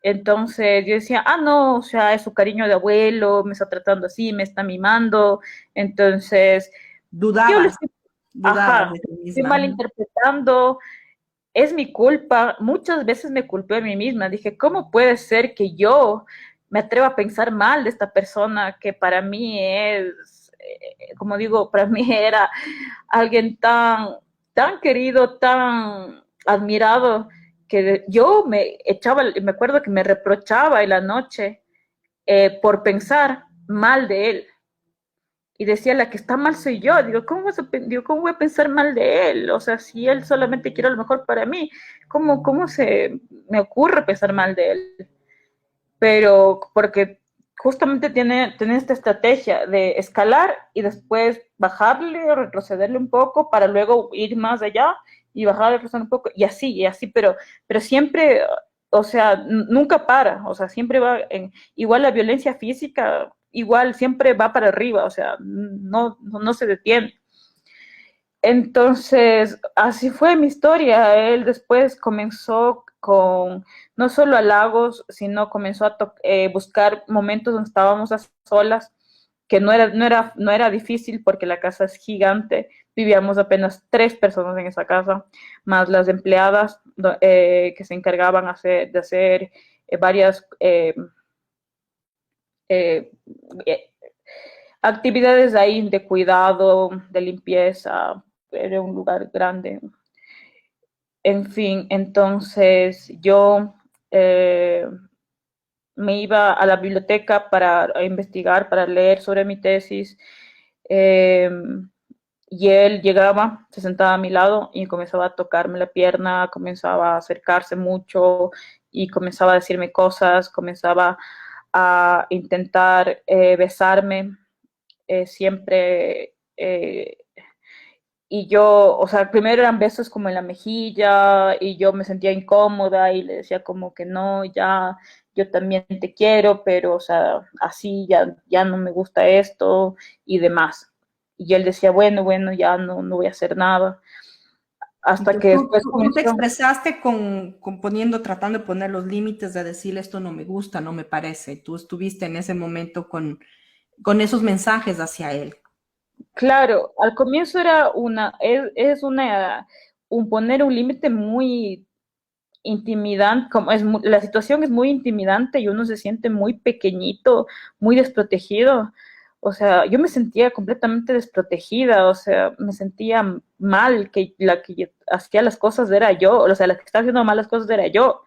Entonces yo decía, no, o sea, es su cariño de abuelo, me está tratando así, me está mimando. Entonces, dudaba estoy malinterpretando, es mi culpa. Muchas veces me culpé a mí misma. Dije, ¿cómo puede ser que yo me atrevo a pensar mal de esta persona que para mí es, como digo, para mí era alguien tan querido, tan admirado, que yo me acuerdo que me reprochaba en la noche por pensar mal de él. Y decía, la que está mal soy yo. Digo, ¿cómo voy a pensar mal de él? O sea, si él solamente quiere lo mejor para mí, ¿cómo se me ocurre pensar mal de él? Pero porque justamente tiene esta estrategia de escalar y después bajarle o retrocederle un poco para luego ir más allá y bajarle, retroceder un poco y así, pero siempre o sea, nunca para, o sea, siempre va, igual la violencia física, igual siempre va para arriba, o sea, no se detiene. Entonces, así fue mi historia. Él después comenzó con no solo halagos, sino comenzó a buscar momentos donde estábamos a solas, que no era difícil porque la casa es gigante. Vivíamos apenas 3 personas en esa casa, más las empleadas que se encargaban de hacer varias eh, eh, actividades ahí de cuidado, de limpieza. Era un lugar grande. En fin, entonces yo me iba a la biblioteca para investigar, para leer sobre mi tesis, eh, y él llegaba, se sentaba a mi lado y comenzaba a tocarme la pierna, comenzaba a acercarse mucho y comenzaba a decirme cosas, comenzaba a intentar besarme, siempre, y yo, o sea, primero eran besos como en la mejilla y yo me sentía incómoda y le decía como que no, ya, yo también te quiero, pero, o sea, así ya no me gusta esto y demás. Y él decía, bueno, ya no voy a hacer nada. Hasta que Entonces, después tú te comenzó. expresaste tratando de poner los límites, de decirle esto no me gusta, no me parece. Tú estuviste en ese momento con esos mensajes hacia él. Claro, al comienzo era es un poner un límite muy intimidante, la situación es muy intimidante y uno se siente muy pequeñito, muy desprotegido. O sea, yo me sentía completamente desprotegida, o sea, me sentía mal, que la que hacía las cosas era yo, o sea, la que estaba haciendo mal las cosas era yo.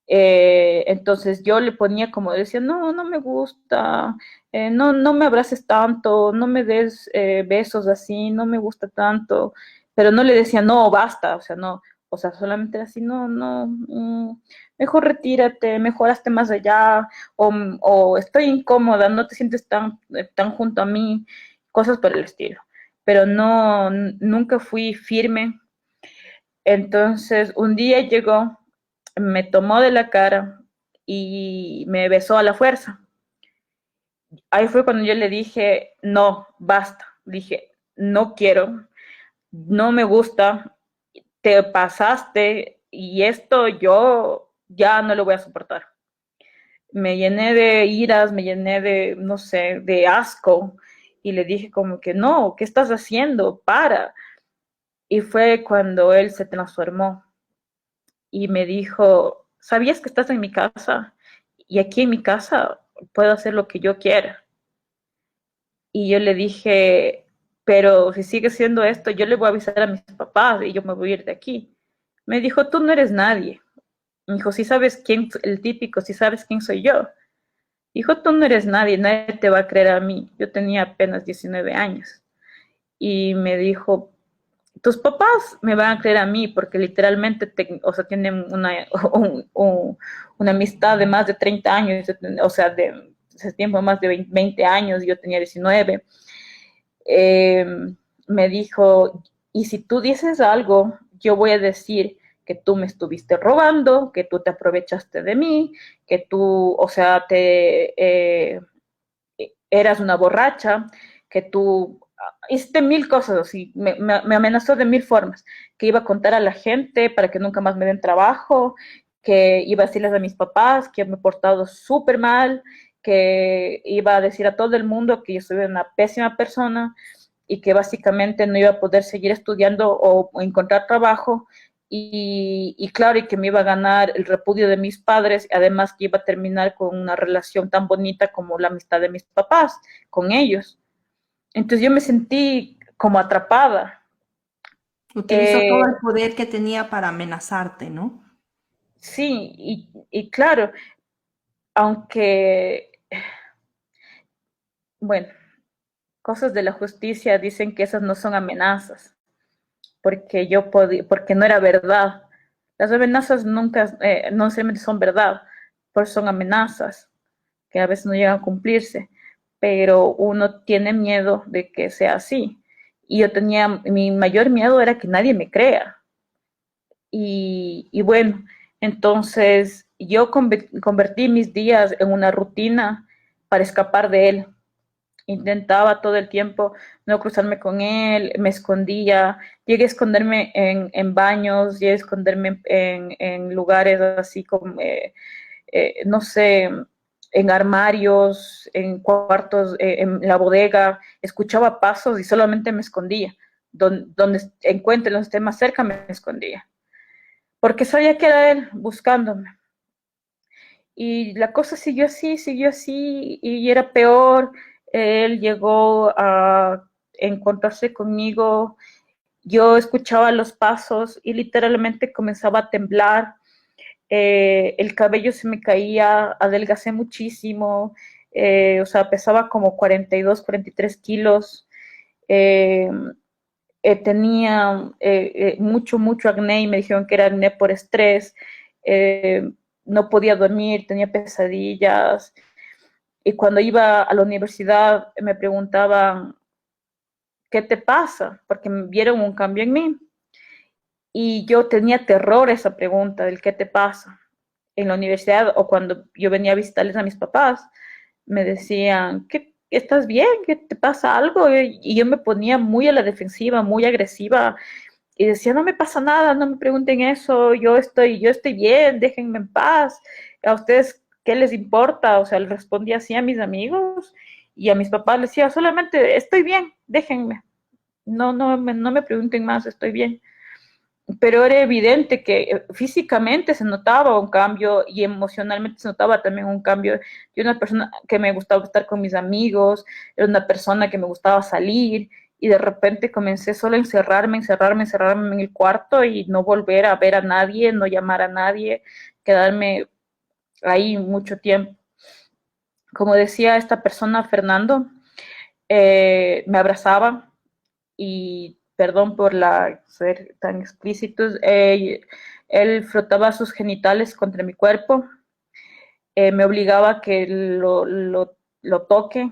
Entonces yo le ponía como decía, no me gusta, no me abraces tanto, no me des besos así, no me gusta tanto, pero no le decía, no, basta, o sea, no, o sea, solamente era así, mejor retírate, mejor hazte más allá, o estoy incómoda, no te sientes tan junto a mí, cosas por el estilo, pero no, nunca fui firme. Entonces un día llegó, me tomó de la cara y me besó a la fuerza. Ahí fue cuando yo le dije, no, basta. Dije, no quiero, no me gusta, te pasaste y esto yo ya no lo voy a soportar. Me llené de iras, me llené de, no sé, de asco y le dije como que no, ¿qué estás haciendo? Para. Y fue cuando él se transformó y me dijo, ¿sabías que estás en mi casa? Y aquí en mi casa puedo hacer lo que yo quiera. Y yo le dije, pero si sigue siendo esto, yo le voy a avisar a mis papás y yo me voy a ir de aquí. Me dijo, tú no eres nadie. Me dijo, si sabes quién, el típico, si sabes quién soy yo. Dijo, tú no eres nadie, nadie te va a creer a mí. Yo tenía apenas 19 años. Y me dijo, tus papás me van a creer a mí porque literalmente, o sea, tienen una amistad de más de 30 años, o sea, de ese tiempo más de 20 años, yo tenía 19. Eh, Me dijo, y si tú dices algo, yo voy a decir que tú me estuviste robando, que tú te aprovechaste de mí, que tú, o sea, eras una borracha, que tú hiciste mil cosas así, me amenazó de mil formas, que iba a contar a la gente para que nunca más me den trabajo, que iba a decirles a mis papás que me he portado súper mal, que iba a decir a todo el mundo que yo soy una pésima persona y que básicamente no iba a poder seguir estudiando o encontrar trabajo y claro, y que me iba a ganar el repudio de mis padres, además que iba a terminar con una relación tan bonita como la amistad de mis papás con ellos. Entonces yo me sentí como atrapada. Utilizó todo Eh, el poder que tenía para amenazarte, ¿no? sí, y claro, aunque, bueno, cosas de la justicia dicen que esas no son amenazas, porque porque no era verdad. Las amenazas nunca, no siempre son verdad, pues son amenazas que a veces no llegan a cumplirse, pero uno tiene miedo de que sea así. Y mi mayor miedo era que nadie me crea. Y bueno, Entonces, yo convertí mis días en una rutina para escapar de él. Intentaba todo el tiempo no cruzarme con él, me escondía, llegué a esconderme en baños, llegué a esconderme en lugares así como, no sé, en armarios, en cuartos, en la bodega, escuchaba pasos y solamente me escondía. Donde encuentre, donde esté más cerca, me escondía. Porque sabía que era él buscándome. Y la cosa siguió así, y era peor. Él llegó a encontrarse conmigo, yo escuchaba los pasos y literalmente comenzaba a temblar, el cabello se me caía, adelgacé muchísimo, o sea, pesaba como 42, 43 kilos, eh, tenía mucho acné y me dijeron que era acné por estrés, eh, no podía dormir, tenía pesadillas. Y cuando iba a la universidad me preguntaban, ¿qué te pasa? Porque vieron un cambio en mí. Y yo tenía terror a esa pregunta del ¿qué te pasa? En la universidad o cuando yo venía a visitarles a mis papás, me decían, ¿qué, estás bien? ¿Qué te pasa algo? Y yo me ponía muy a la defensiva, muy agresiva y decía, no me pasa nada, no me pregunten eso, yo estoy bien, déjenme en paz. A ustedes, ¿qué les importa? O sea, le respondía así a mis amigos y a mis papás les decía, solamente estoy bien, déjenme. No me pregunten más, estoy bien. Pero era evidente que físicamente se notaba un cambio y emocionalmente se notaba también un cambio. Yo era una persona que me gustaba estar con mis amigos, era una persona que me gustaba salir y de repente comencé solo a encerrarme en el cuarto y no volver a ver a nadie, no llamar a nadie, quedarme ahí mucho tiempo. Como decía esta persona, Fernando, me abrazaba y perdón por ser tan explícitos, él frotaba sus genitales contra mi cuerpo, me obligaba a que lo toque,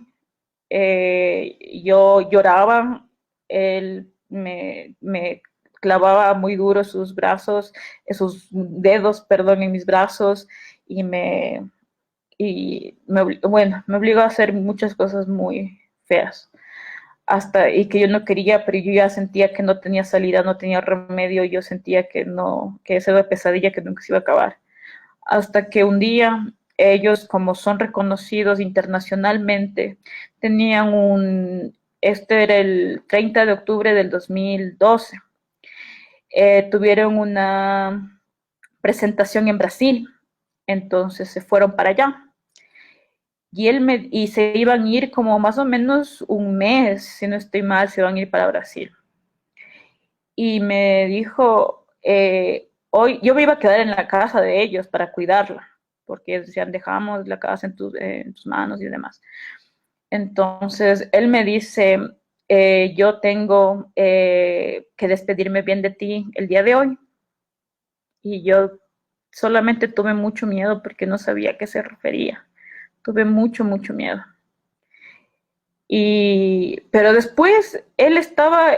yo lloraba, él me clavaba muy duro sus brazos, sus dedos, perdón, en mis brazos bueno, me obligó a hacer muchas cosas muy feas y que yo no quería, pero yo ya sentía que no tenía salida, no tenía remedio, yo sentía que no, que esa era pesadilla que nunca se iba a acabar. Hasta que un día ellos, como son reconocidos internacionalmente, tenían este era el 30 de octubre del 2012, tuvieron una presentación en Brasil, entonces se fueron para allá y se iban a ir como más o menos un mes, si no estoy mal, se iban a ir para Brasil. Y me dijo, hoy yo me iba a quedar en la casa de ellos para cuidarla, porque decían, dejamos la casa en tus manos y demás. Entonces, él me dice, yo tengo que despedirme bien de ti el día de hoy. Y yo solamente tuve mucho miedo porque no sabía a qué se refería. Tuve mucho miedo. Pero después él estaba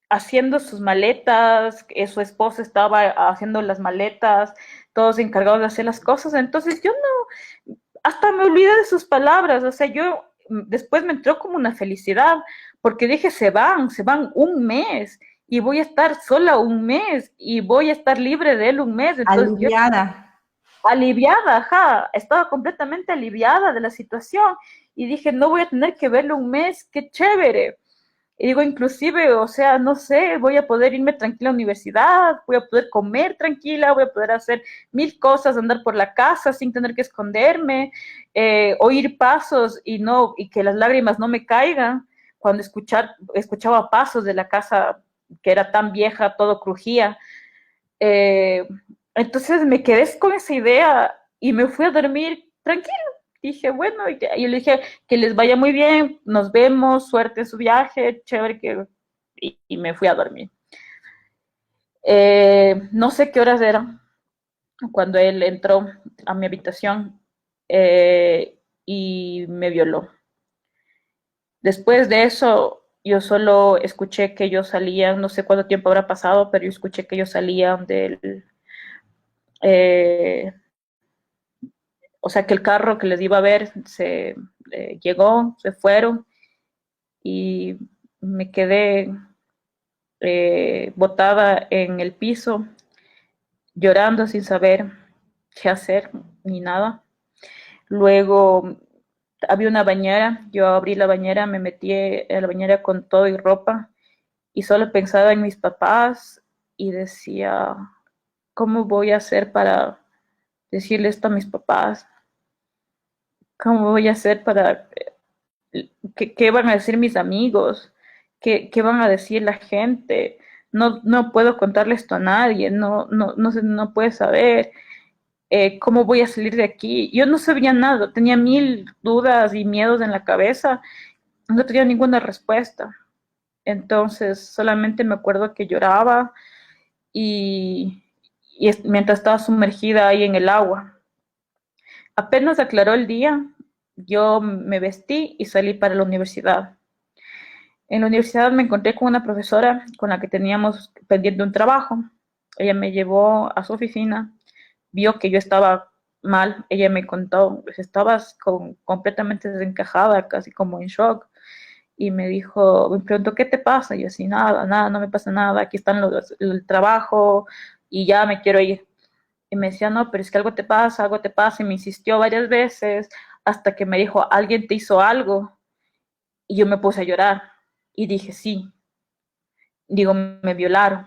haciendo sus maletas, su esposa estaba haciendo las maletas, todos encargados de hacer las cosas. Entonces yo no, hasta me olvidé de sus palabras. O sea, yo después me entró como una felicidad porque dije, se van un mes y voy a estar sola un mes y voy a estar libre de él un mes. Entonces, aliviada. Aliviada, ajá, estaba completamente aliviada de la situación y dije, no voy a tener que verlo un mes, qué chévere. Y digo, inclusive, o sea, no sé, voy a poder irme tranquila a la universidad, voy a poder comer tranquila, voy a poder hacer mil cosas, andar por la casa sin tener que esconderme, oír pasos y que las lágrimas no me caigan cuando escuchaba pasos de la casa que era tan vieja, todo crujía. Eh, entonces me quedé con esa idea y me fui a dormir tranquilo. Dije, bueno, y yo le dije que les vaya muy bien, nos vemos, suerte en su viaje, chévere, y me fui a dormir. No sé qué horas eran cuando él entró a mi habitación y me violó. Después de eso, yo solo escuché que ellos salían, no sé cuánto tiempo habrá pasado, pero yo escuché que ellos salían eh, o sea, que el carro que les iba a ver se llegó, se fueron y me quedé botada en el piso, llorando sin saber qué hacer ni nada. Luego había una bañera, yo abrí la bañera, me metí a la bañera con todo y ropa y solo pensaba en mis papás y decía, ¿cómo voy a hacer para decirle esto a mis papás? ¿Cómo voy a hacer para qué van a decir mis amigos? ¿Qué van a decir la gente? No puedo contarle esto a nadie, no puede saber. ¿Cómo voy a salir de aquí? Yo no sabía nada, tenía mil dudas y miedos en la cabeza, no tenía ninguna respuesta. Entonces solamente me acuerdo que lloraba y, mientras estaba sumergida ahí en el agua. Apenas aclaró el día, yo me vestí y salí para la universidad. En la universidad me encontré con una profesora con la que teníamos pendiente un trabajo. Ella me llevó a su oficina, vio que yo estaba mal, ella me contó, pues estabas completamente desencajada, casi como en shock, y me preguntó, ¿qué te pasa? Y yo así, nada, no me pasa nada, aquí están el trabajo y ya me quiero ir. Y me decía, no, pero es que algo te pasa, y me insistió varias veces hasta que me dijo, ¿alguien te hizo algo? Y yo me puse a llorar y dije, sí, digo, me violaron.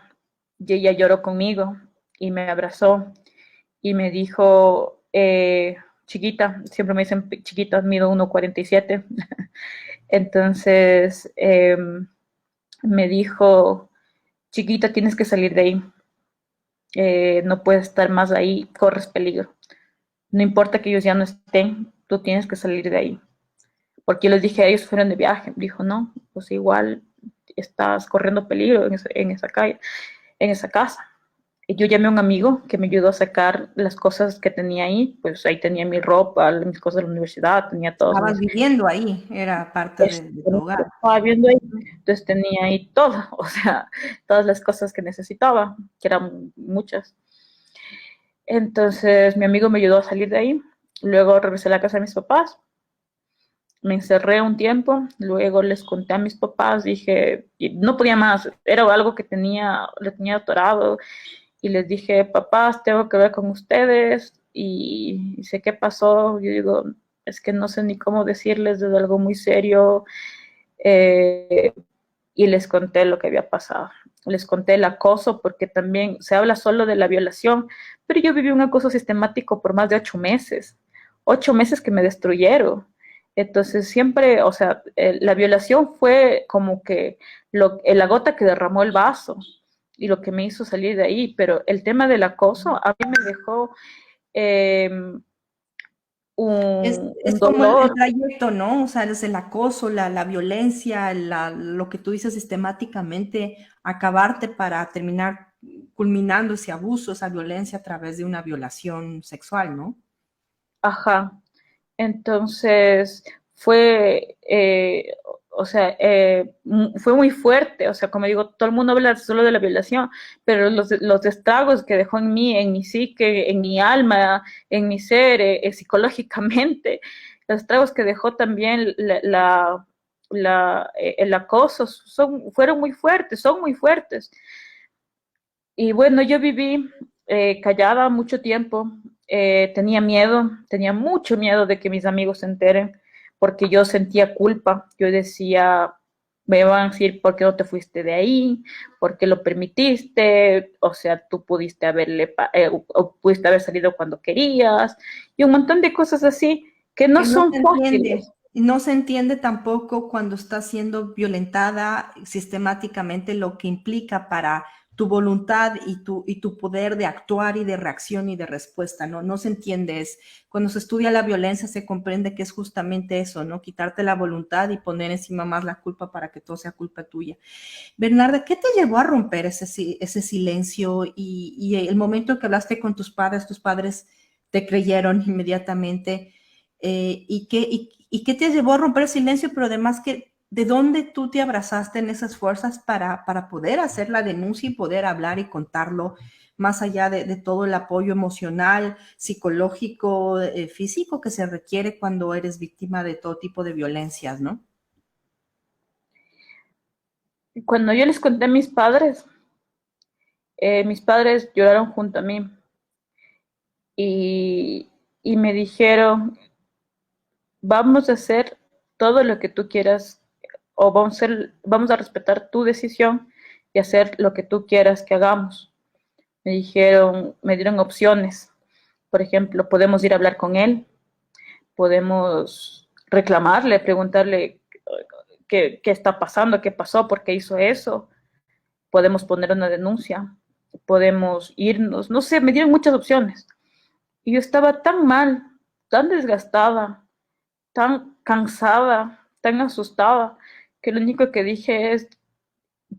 Y ella lloró conmigo y me abrazó y me dijo, chiquita, siempre me dicen chiquita, mido 1,47. Entonces me dijo, chiquita, tienes que salir de ahí. No puedes estar más ahí, corres peligro. No importa que ellos ya no estén, tú tienes que salir de ahí. Porque yo les dije, ellos fueron de viaje. Dijo, no, pues igual estás corriendo peligro en esa calle, en esa casa. Y yo llamé a un amigo que me ayudó a sacar las cosas que tenía ahí. Pues ahí tenía mi ropa, mis cosas de la universidad, tenía todos Estabas mis... viviendo ahí, era parte de tu hogar. Estaba viendo ahí, entonces tenía ahí todo, o sea, todas las cosas que necesitaba, que eran muchas. Entonces mi amigo me ayudó a salir de ahí. Luego regresé a la casa de mis papás, me encerré un tiempo, luego les conté a mis papás, dije, no podía más, era algo que le tenía atorado, y les dije, papás, tengo que ver con ustedes, y sé qué pasó. Yo digo, es que no sé ni cómo decirles, es algo muy serio, eh, y les conté lo que había pasado. Les conté el acoso, porque también se habla solo de la violación, pero yo viví un acoso sistemático por más de 8 meses, 8 meses que me destruyeron. Entonces siempre, o sea, la violación fue como que la gota que derramó el vaso y lo que me hizo salir de ahí, pero el tema del acoso a mí me dejó eh, un Es como el dolor. trayecto, ¿no? O sea, es el acoso, la violencia, lo que tú dices sistemáticamente, acabarte para terminar culminando ese abuso, esa violencia a través de una violación sexual, ¿no? Ajá. Entonces fue, o sea, fue muy fuerte. O sea, como digo, todo el mundo habla solo de la violación, pero los estragos que dejó en mí, en mi psique, en mi alma, en mi ser, psicológicamente, los estragos que dejó también el acoso fueron muy fuertes, son muy fuertes. Y bueno, yo viví callada mucho tiempo, tenía miedo, tenía mucho miedo de que mis amigos se enteren, porque yo sentía culpa. Yo decía, me van a decir, ¿por qué no te fuiste de ahí? ¿Por qué lo permitiste? O sea, tú pudiste o pudiste haber salido cuando querías, y un montón de cosas así que no Que no son se entiende. fáciles. No se entiende tampoco cuando estás siendo violentada sistemáticamente lo que implica para tu voluntad y tu poder de actuar y de reacción y de respuesta, ¿no? No se entiende. Cuando se estudia la violencia se comprende que es justamente eso, ¿no? Quitarte la voluntad y poner encima más la culpa para que todo sea culpa tuya. Bernarda, ¿qué te llevó a romper ese silencio y el momento en que hablaste con tus padres te creyeron inmediatamente? ¿Y qué te llevó a romper el silencio? Pero además, ¿De dónde tú te abrazaste en esas fuerzas para poder hacer la denuncia y poder hablar y contarlo más allá de todo el apoyo emocional, psicológico, físico que se requiere cuando eres víctima de todo tipo de violencias, ¿no? Cuando yo les conté a mis padres lloraron junto a mí y me dijeron, vamos a hacer todo lo que tú quieras o vamos a respetar tu decisión y hacer lo que tú quieras que hagamos. Me dieron opciones. Por ejemplo, podemos ir a hablar con él, podemos reclamarle, preguntarle qué está pasando, qué pasó, por qué hizo eso. Podemos poner una denuncia, podemos irnos, no sé, me dieron muchas opciones. Y yo estaba tan mal, tan desgastada, tan cansada, tan asustada, que lo único que dije es,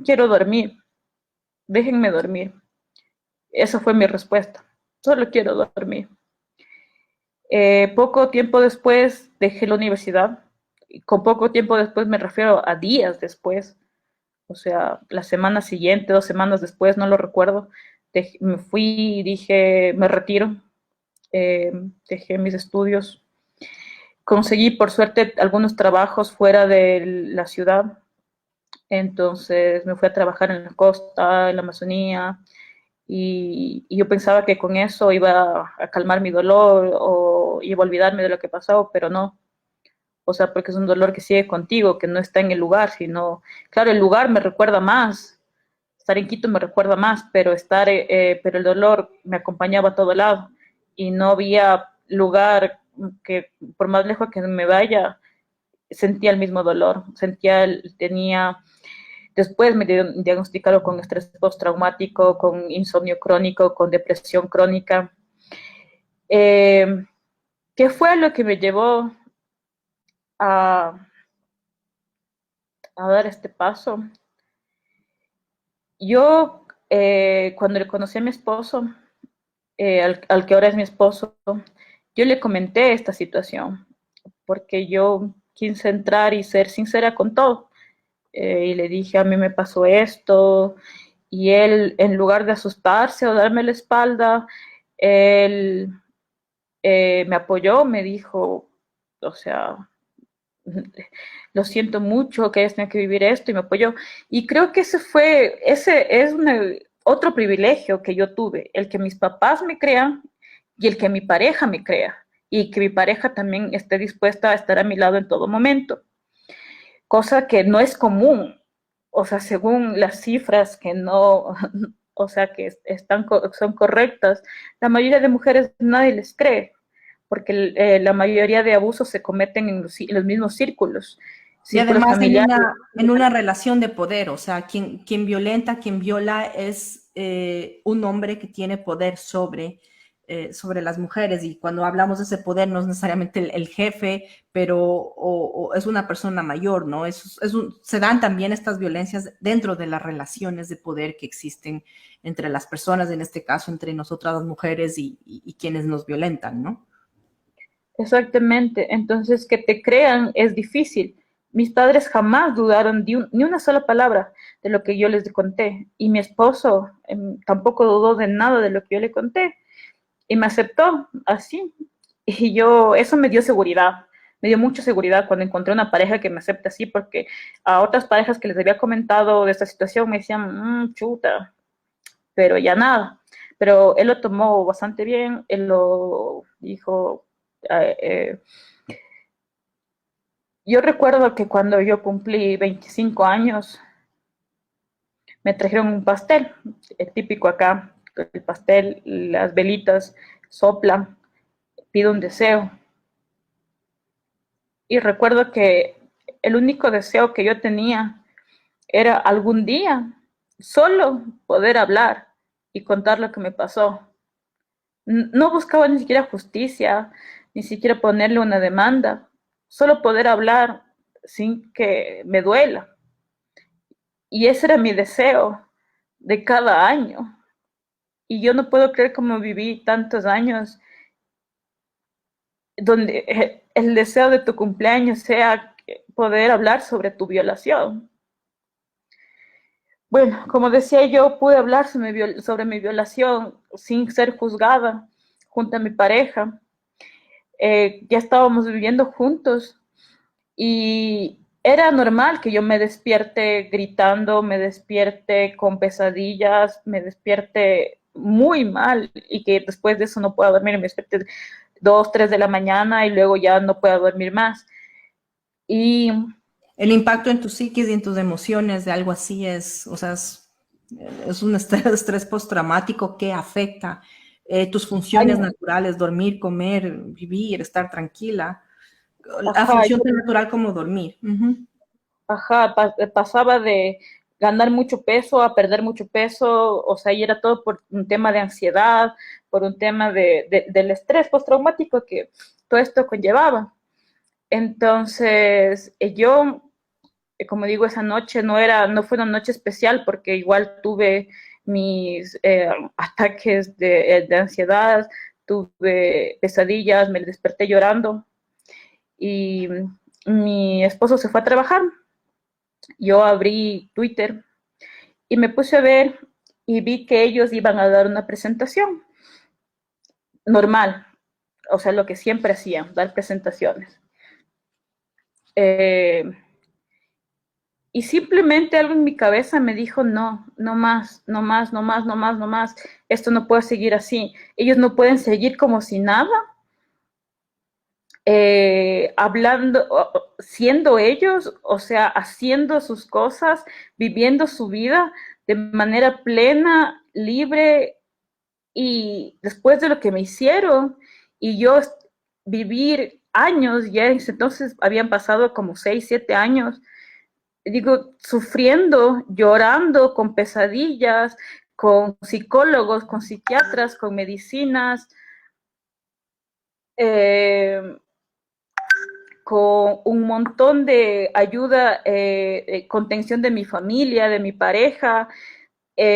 quiero dormir, déjenme dormir. Esa fue mi respuesta, solo quiero dormir. Poco tiempo después dejé la universidad, y con poco tiempo después me refiero a días después, o sea, la semana siguiente, 2 semanas después, no lo recuerdo, me fui y dije, me retiro, dejé mis estudios. Conseguí, por suerte, algunos trabajos fuera de la ciudad. Entonces me fui a trabajar en la costa, en la Amazonía, y yo pensaba que con eso iba a calmar mi dolor o iba a olvidarme de lo que pasó, pero no. O sea, porque es un dolor que sigue contigo, que no está en el lugar, sino, claro, el lugar me recuerda más, estar en Quito me recuerda más, pero el dolor me acompañaba a todo lado y no había lugar que, por más lejos que me vaya, sentía el mismo dolor, después me diagnosticaron con estrés postraumático, con insomnio crónico, con depresión crónica. ¿Qué fue lo que me llevó a, a dar este paso? Yo, cuando le conocí a mi esposo, al que ahora es mi esposo, yo le comenté esta situación, porque yo quise entrar y ser sincera con todo. Y le dije, a mí me pasó esto, y él, en lugar de asustarse o darme la espalda, él me apoyó, me dijo, o sea, lo siento mucho que hayas tenido que vivir esto, y me apoyó. Y creo que ese es otro privilegio que yo tuve, el que mis papás me crean y el que mi pareja me crea, y que mi pareja también esté dispuesta a estar a mi lado en todo momento, cosa que no es común. O sea, según las cifras que no, o sea, que son correctas, la mayoría de mujeres nadie les cree, porque la mayoría de abusos se cometen en los mismos círculos, Y círculos además familiares. en una relación de poder, o sea, quien violenta, quien viola es un hombre que tiene poder sobre las mujeres. Y cuando hablamos de ese poder no es necesariamente el jefe, pero o es una persona mayor, ¿no? Se dan también estas violencias dentro de las relaciones de poder que existen entre las personas, en este caso entre nosotras las mujeres y quienes nos violentan, ¿no? Exactamente. Entonces, que te crean es difícil. Mis padres jamás dudaron ni una sola palabra de lo que yo les conté. Y mi esposo tampoco dudó de nada de lo que yo le conté. Y me aceptó así. Y eso me dio seguridad. Me dio mucha seguridad cuando encontré una pareja que me acepta así, porque a otras parejas que les había comentado de esta situación me decían, chuta, pero ya nada. Pero él lo tomó bastante bien. Él lo dijo, eh, yo recuerdo que cuando yo cumplí 25 años, me trajeron un pastel, el típico acá, el pastel, las velitas soplan, pido un deseo. Y recuerdo que el único deseo que yo tenía era algún día solo poder hablar y contar lo que me pasó. No buscaba ni siquiera justicia, ni siquiera ponerle una demanda, solo poder hablar sin que me duela. Y ese era mi deseo de cada año. Y yo no puedo creer cómo viví tantos años donde el deseo de tu cumpleaños sea poder hablar sobre tu violación. Bueno, como decía, yo pude hablar sobre mi violación sin ser juzgada junto a mi pareja. Ya estábamos viviendo juntos y era normal que yo me despierte gritando, me despierte con pesadillas, me despierte muy mal y que después de eso no pueda dormir, me despierte 2, 3 de la mañana y luego ya no pueda dormir más. Y el impacto en tu psiquis y en tus emociones de algo así es, o sea, es un estrés postraumático que afecta tus funciones naturales, dormir, comer, vivir, estar tranquila. La ajá, función tan natural como dormir. ajá, pasaba de ganar mucho peso a perder mucho peso, o sea, y era todo por un tema de ansiedad, por un tema del estrés postraumático que todo esto conllevaba. Entonces, yo, como digo, esa noche no fue una noche especial porque igual tuve mis ataques de ansiedad, tuve pesadillas, me desperté llorando y mi esposo se fue a trabajar. Yo abrí Twitter y me puse a ver y vi que ellos iban a dar una presentación normal, o sea, lo que siempre hacían, dar presentaciones. Eh, y simplemente algo en mi cabeza me dijo, no, no más, no más, no más, no más, no más, esto no puede seguir así. Ellos no pueden seguir como si nada, hablando, siendo ellos, o sea, haciendo sus cosas, viviendo su vida de manera plena, libre, y después de lo que me hicieron, y yo vivir años, ya entonces habían pasado como 6, 7 años, digo, sufriendo, llorando, con pesadillas, con psicólogos, con psiquiatras, con medicinas, eh, con un montón de ayuda, contención de mi familia, de mi pareja,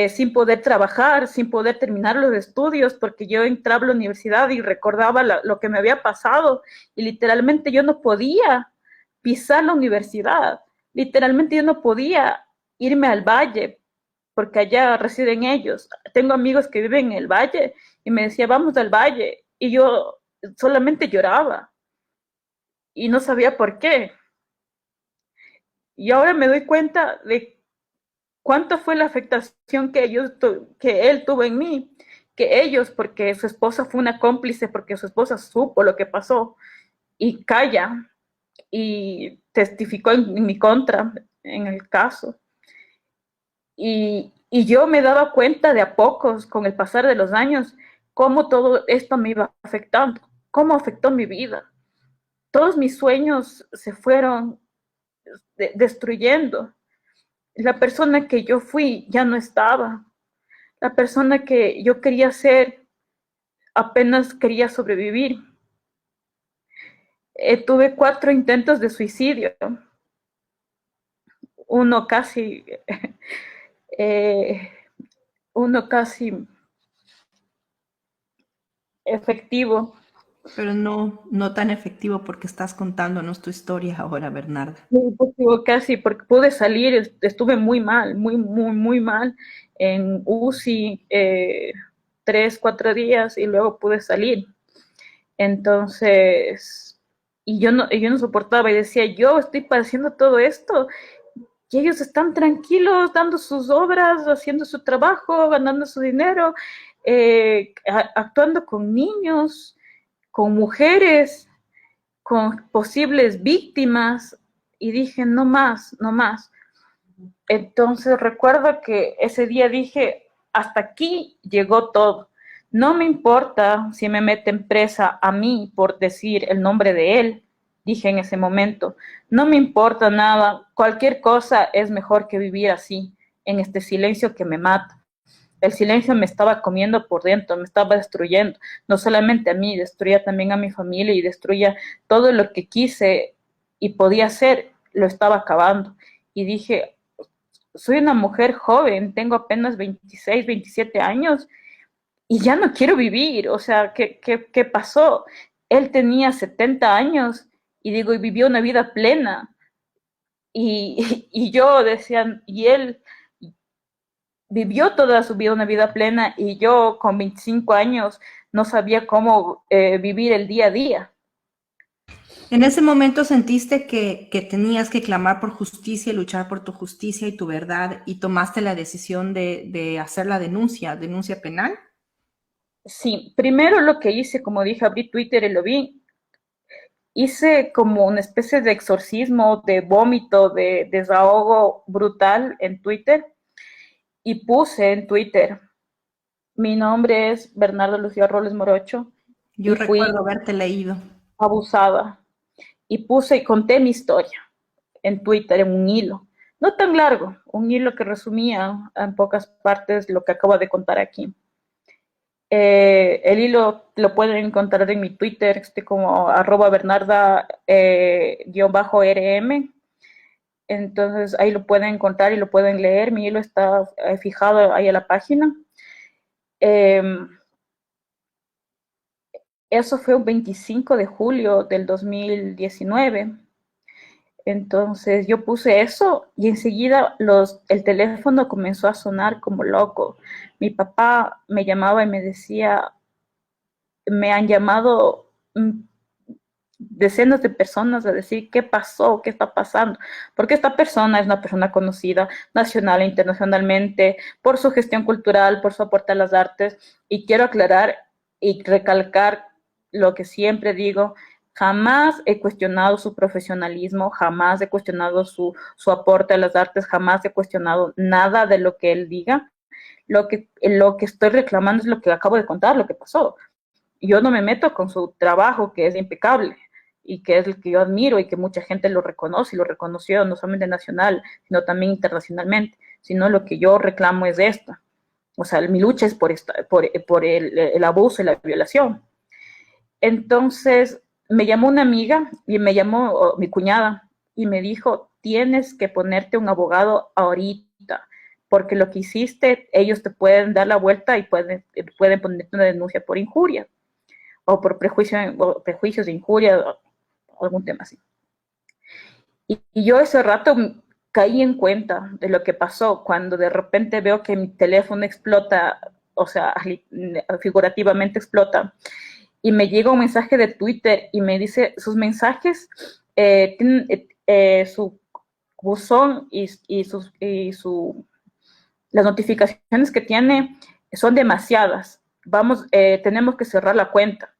sin poder trabajar, sin poder terminar los estudios, porque yo entraba a la universidad y recordaba lo que me había pasado y literalmente yo no podía pisar la universidad, literalmente yo no podía irme al valle, porque allá residen ellos. Tengo amigos que viven en el valle y me decía, vamos al valle, y yo solamente lloraba y no sabía por qué. Y ahora me doy cuenta de cuánto fue la afectación que él tuvo en mí, que ellos, porque su esposa fue una cómplice, porque su esposa supo lo que pasó y calla y testificó en mi contra en el caso. Y yo me daba cuenta de a pocos, con el pasar de los años, cómo todo esto me iba afectando, cómo afectó mi vida. Todos mis sueños se fueron destruyendo. La persona que yo fui ya no estaba. La persona que yo quería ser apenas quería sobrevivir. Tuve 4 intentos de suicidio. Uno casi, eh, uno casi efectivo. Pero no tan efectivo porque estás contándonos tu historia ahora, Bernarda. Casi, porque pude salir, estuve muy mal, muy, muy, muy mal en UCI 3, 4 días y luego pude salir. Entonces, yo no soportaba y decía, yo estoy padeciendo todo esto y ellos están tranquilos dando sus obras, haciendo su trabajo, ganando su dinero, actuando con niños, con mujeres, con posibles víctimas, y dije, no más, no más. Entonces recuerdo que ese día dije, hasta aquí llegó todo. No me importa si me meten presa a mí por decir el nombre de él, dije en ese momento. No me importa nada, cualquier cosa es mejor que vivir así, en este silencio que me mata. El silencio me estaba comiendo por dentro, me estaba destruyendo, no solamente a mí, destruía también a mi familia y destruía todo lo que quise y podía hacer, lo estaba acabando. Y dije, soy una mujer joven, tengo apenas 26, 27 años y ya no quiero vivir. O sea, ¿qué pasó? Él tenía 70 años y digo, y vivió una vida plena, y yo decía, y él vivió toda su vida una vida plena y yo con 25 años no sabía cómo vivir el día a día. En ese momento sentiste que tenías que clamar por justicia y luchar por tu justicia y tu verdad y tomaste la decisión de hacer la denuncia penal. Sí, primero lo que hice, como dije, abrí Twitter y lo vi, hice como una especie de exorcismo, de vómito, de desahogo brutal en Twitter y puse en Twitter, mi nombre es Bernardo Lucía Robles Morocho Yo y fui recuerdo haberte leído. abusada y puse y conté mi historia en Twitter, en un hilo, no tan largo, un hilo que resumía en pocas partes lo que acabo de contar aquí. El hilo lo pueden encontrar en mi Twitter, como @Bernarda_RM. Entonces ahí lo pueden encontrar y lo pueden leer. Mi hilo está fijado ahí a la página. Eh, Eso fue un 25 de julio del 2019. Entonces yo puse eso y enseguida el teléfono comenzó a sonar como loco. Mi papá me llamaba y me decía, me han llamado decenas de personas a decir qué pasó, qué está pasando, porque esta persona es una persona conocida nacional e internacionalmente por su gestión cultural, por su aporte a las artes, y quiero aclarar y recalcar lo que siempre digo, jamás he cuestionado su profesionalismo, jamás he cuestionado su aporte a las artes, jamás he cuestionado nada de lo que él diga. Lo que estoy reclamando es lo que acabo de contar, lo que pasó. Yo no me meto con su trabajo, que es impecable y que es el que yo admiro y que mucha gente lo reconoce y lo reconoció no solamente nacional, sino también internacionalmente, sino lo que yo reclamo es esto. O sea, mi lucha es por el abuso y la violación. Entonces, me llamó una amiga y me llamó mi cuñada y me dijo, tienes que ponerte un abogado ahorita, porque lo que hiciste, ellos te pueden dar la vuelta y pueden ponerte una denuncia por injuria o por prejuicios de injuria, o algún tema así. Y yo ese rato caí en cuenta de lo que pasó cuando de repente veo que mi teléfono explota, o sea, figurativamente explota, y me llega un mensaje de Twitter y me dice, sus mensajes tienen su buzón las notificaciones que tiene son demasiadas. Tenemos que cerrar la cuenta.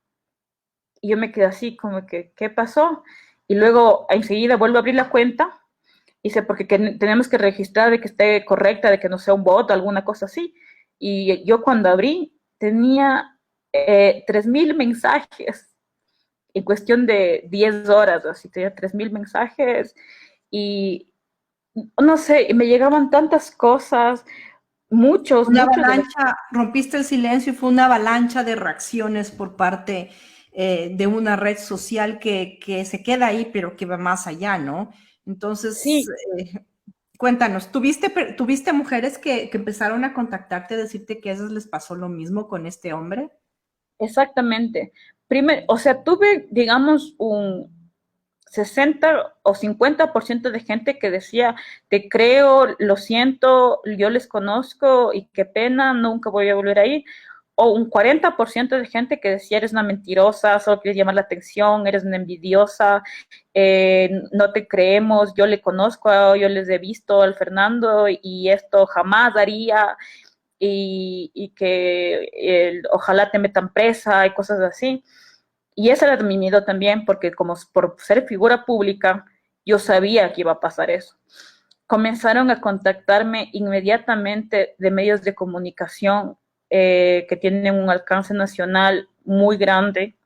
Y yo me quedé así, como que, ¿qué pasó? Y luego enseguida vuelvo a abrir la cuenta y dice, porque tenemos que registrar de que esté correcta, de que no sea un bot o alguna cosa así. Y yo cuando abrí tenía 3,000 mensajes en cuestión de 10 horas, así tenía 3,000 mensajes y no sé, me llegaban tantas cosas, Una muchos de los... avalancha, rompiste el silencio y fue una avalancha de reacciones por parte de una red social que se queda ahí, pero que va más allá, ¿no? Entonces, Sí, cuéntanos, ¿tuviste mujeres que empezaron a contactarte, a decirte que a ellas les pasó lo mismo con este hombre? exactamente. Primero, o sea, tuve, digamos, un 60 o 50% de gente que decía, te creo, lo siento, yo les conozco y qué pena, nunca voy a volver ahí. O un 40% de gente que decía, eres una mentirosa, solo quieres llamar la atención, eres una envidiosa, no te creemos, yo le conozco, yo les he visto al Fernando y esto jamás haría y que ojalá te metan presa y cosas así. Y ese era mi miedo también, porque como por ser figura pública, yo sabía que iba a pasar eso. Comenzaron a contactarme inmediatamente de medios de comunicación que tienen un alcance nacional muy grande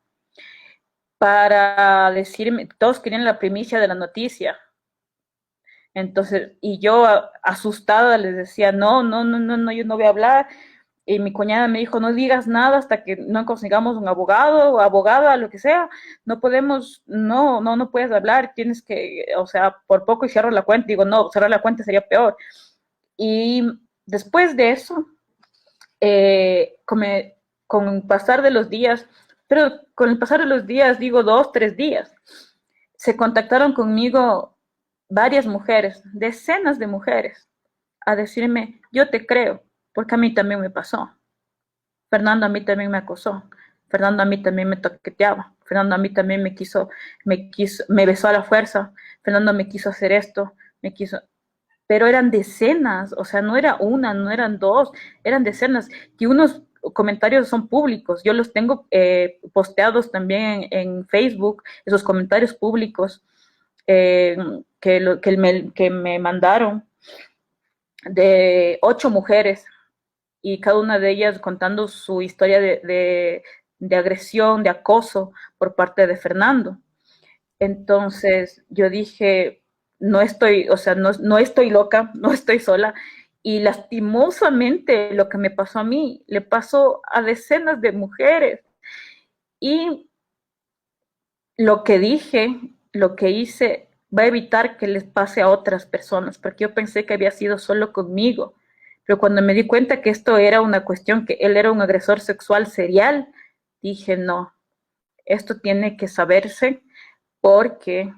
para decirme, todos querían la primicia de la noticia. Entonces, y yo asustada les decía, no, yo no voy a hablar. Y mi cuñada me dijo, no digas nada hasta que no consigamos un abogado o abogada, lo que sea. No podemos, no puedes hablar, tienes que, o sea, por poco y cierro la cuenta. Digo, no, cerrar la cuenta sería peor. Y después de eso, con el pasar de los días, pero con el pasar de los días, digo 2, 3 días, se contactaron conmigo varias mujeres, decenas de mujeres, a decirme, yo te creo, porque a mí también me pasó. Fernando a mí también me acosó. Fernando a mí también me toqueteaba. Fernando a mí también me besó a la fuerza. Fernando me quiso hacer esto, pero eran decenas, o sea, no era una, no eran dos, eran decenas. Y unos comentarios son públicos, yo los tengo posteados también en Facebook, esos comentarios públicos que me mandaron de 8 mujeres y cada una de ellas contando su historia de agresión, de acoso por parte de Fernando. Entonces yo dije, no estoy, o sea, no estoy loca, no estoy sola. Y lastimosamente lo que me pasó a mí le pasó a decenas de mujeres. Y lo que dije, lo que hice, va a evitar que les pase a otras personas, porque yo pensé que había sido solo conmigo. Pero cuando me di cuenta que esto era una cuestión, que él era un agresor sexual serial, dije, no, esto tiene que saberse porque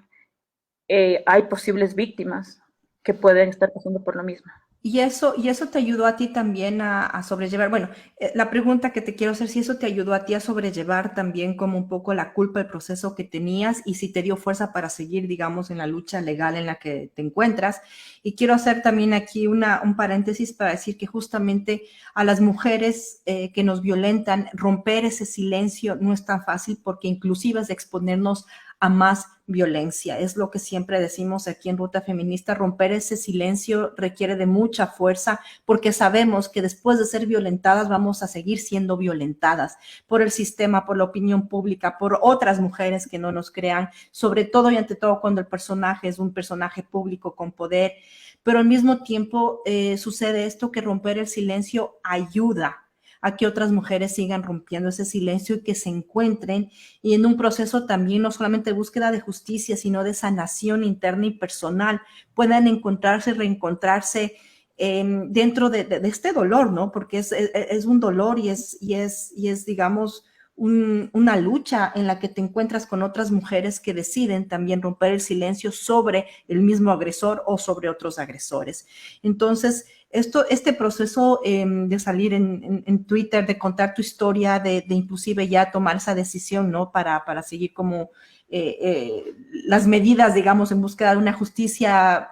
hay posibles víctimas que pueden estar pasando por lo mismo. Y eso te ayudó a ti también a sobrellevar. Bueno, la pregunta que te quiero hacer, si eso te ayudó a ti a sobrellevar también como un poco la culpa, el proceso que tenías y si te dio fuerza para seguir, digamos, en la lucha legal en la que te encuentras. Y quiero hacer también aquí un paréntesis para decir que justamente a las mujeres que nos violentan, romper ese silencio no es tan fácil porque inclusive es de exponernos a más violencia. Es lo que siempre decimos aquí en Ruta Feminista, romper ese silencio requiere de mucha fuerza porque sabemos que después de ser violentadas vamos a seguir siendo violentadas por el sistema, por la opinión pública, por otras mujeres que no nos crean, sobre todo y ante todo cuando el personaje es un personaje público con poder, pero al mismo tiempo sucede esto que romper el silencio ayuda a que otras mujeres sigan rompiendo ese silencio y que se encuentren y en un proceso también no solamente de búsqueda de justicia, sino de sanación interna y personal, puedan encontrarse, reencontrarse dentro de este dolor, ¿no? Porque es un dolor y es digamos, una lucha en la que te encuentras con otras mujeres que deciden también romper el silencio sobre el mismo agresor o sobre otros agresores. Entonces, este proceso de salir en Twitter, de contar tu historia, de inclusive ya tomar esa decisión, ¿no? Para seguir como las medidas, digamos, en búsqueda de una justicia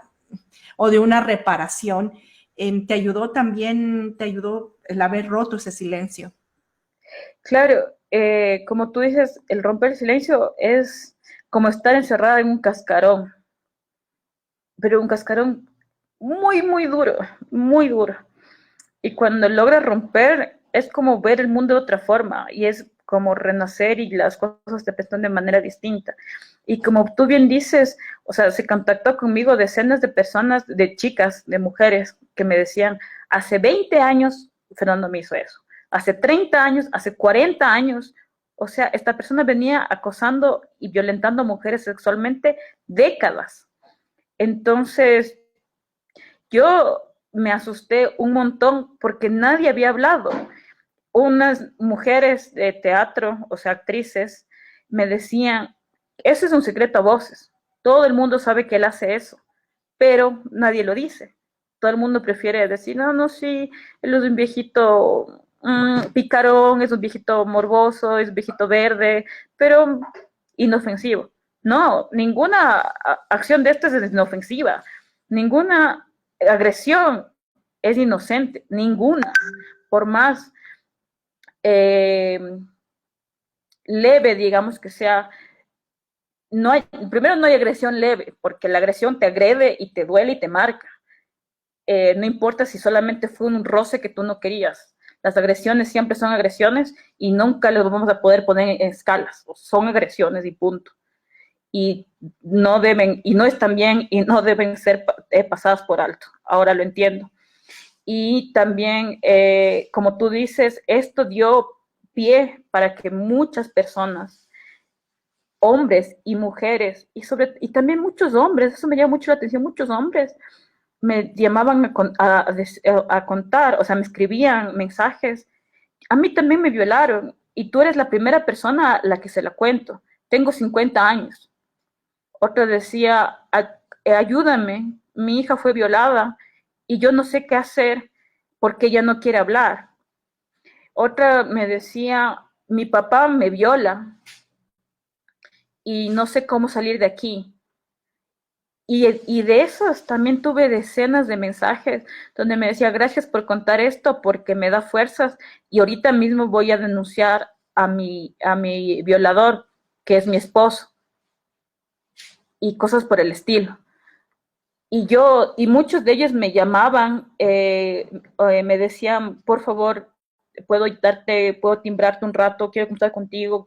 o de una reparación, te ayudó el haber roto ese silencio. Claro, como tú dices, el romper el silencio es como estar encerrada en un cascarón, pero un cascarón muy, muy duro, muy duro. Y cuando logras romper, es como ver el mundo de otra forma y es como renacer y las cosas te presentan de manera distinta. Y como tú bien dices, o sea, se contactó conmigo decenas de personas, de chicas, de mujeres que me decían, hace 20 años Fernando me hizo eso, hace 30 años, hace 40 años, o sea, esta persona venía acosando y violentando a mujeres sexualmente décadas. Entonces, yo me asusté un montón porque nadie había hablado. Unas mujeres de teatro, o sea, actrices, me decían, ese es un secreto a voces. Todo el mundo sabe que él hace eso, pero nadie lo dice. Todo el mundo prefiere decir, no, no, sí, él es un viejito picarón, es un viejito morboso, es un viejito verde, pero inofensivo. No, ninguna acción de estas es inofensiva. Ninguna agresión es inocente, ninguna. Por más leve, digamos que sea, primero no hay agresión leve, porque la agresión te agrede y te duele y te marca. No importa si solamente fue un roce que tú no querías. Las agresiones siempre son agresiones y nunca las vamos a poder poner en escalas. Son agresiones y punto. Y no están bien y no deben ser pasadas por alto. Ahora lo entiendo. Y también, como tú dices, esto dio pie para que muchas personas, hombres y mujeres, y también muchos hombres, eso me llama mucho la atención, muchos hombres me llamaban a contar, o sea, me escribían mensajes. A mí también me violaron y tú eres la primera persona a la que se la cuento. Tengo 50 años. Otra decía, ayúdame, mi hija fue violada y yo no sé qué hacer porque ella no quiere hablar. Otra me decía, mi papá me viola y no sé cómo salir de aquí. Y de esos también tuve decenas de mensajes donde me decía, gracias por contar esto porque me da fuerzas y ahorita mismo voy a denunciar a mi violador, que es mi esposo, y cosas por el estilo. Y muchos de ellos me llamaban, me decían, por favor, puedo timbrarte un rato, quiero contar contigo,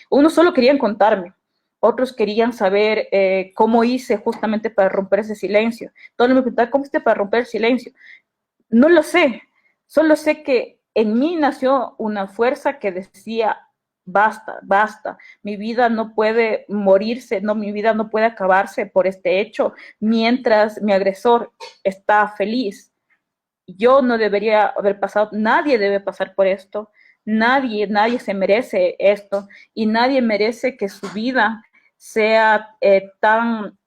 unos solo querían contarme, otros querían saber cómo hice justamente para romper ese silencio. Todos me preguntaban, ¿cómo hice para romper el silencio? No lo sé, solo sé que en mí nació una fuerza que decía, basta, basta, mi vida no puede morirse, no, mi vida no puede acabarse por este hecho mientras mi agresor está feliz. Yo no debería haber pasado, nadie debe pasar por esto, nadie se merece esto y nadie merece que su vida sea tan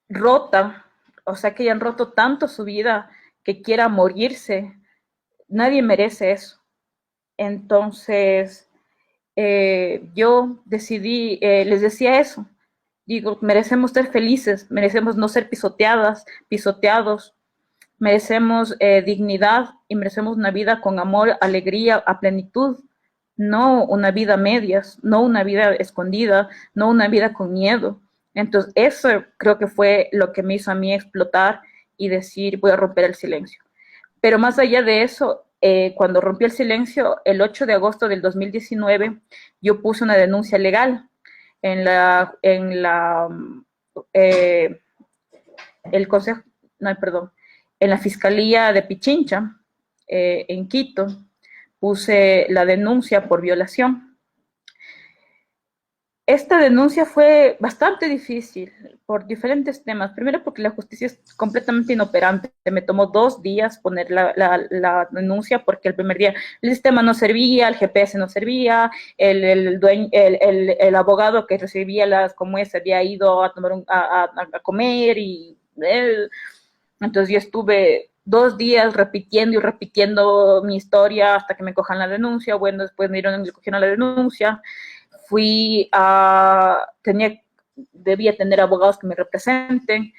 rota, o sea, que hayan roto tanto su vida que quiera morirse. Nadie merece eso. Entonces, yo decidí, les decía eso. Digo, merecemos ser felices, merecemos no ser pisoteados, merecemos dignidad y merecemos una vida con amor, alegría, a plenitud, no una vida a medias, no una vida escondida, no una vida con miedo. Entonces, eso creo que fue lo que me hizo a mí explotar y decir, voy a romper el silencio. Pero más allá de eso, cuando rompí el silencio, el 8 de agosto del 2019, yo puse una denuncia legal eh, el Consejo, no, perdón, en la Fiscalía de Pichincha, en Quito, puse la denuncia por violación. Esta denuncia fue bastante difícil por diferentes temas. Primero porque la justicia es completamente inoperante. Me tomó 2 días poner la denuncia porque el primer día el sistema no servía, el GPS no servía, el abogado que recibía las como ese había ido a tomar a comer y entonces yo estuve 2 días repitiendo y repitiendo mi historia hasta que me cojan la denuncia. Bueno, después me cogieron la denuncia. Debía tener abogados que me representen,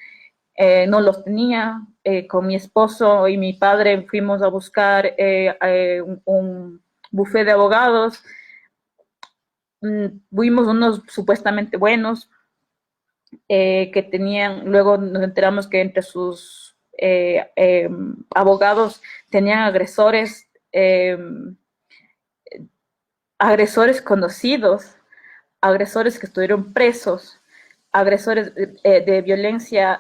no los tenía. Con mi esposo y mi padre fuimos a buscar un buffet de abogados. Fuimos unos supuestamente buenos que tenían, luego nos enteramos que entre sus abogados tenían agresores conocidos, agresores que estuvieron presos, agresores de violencia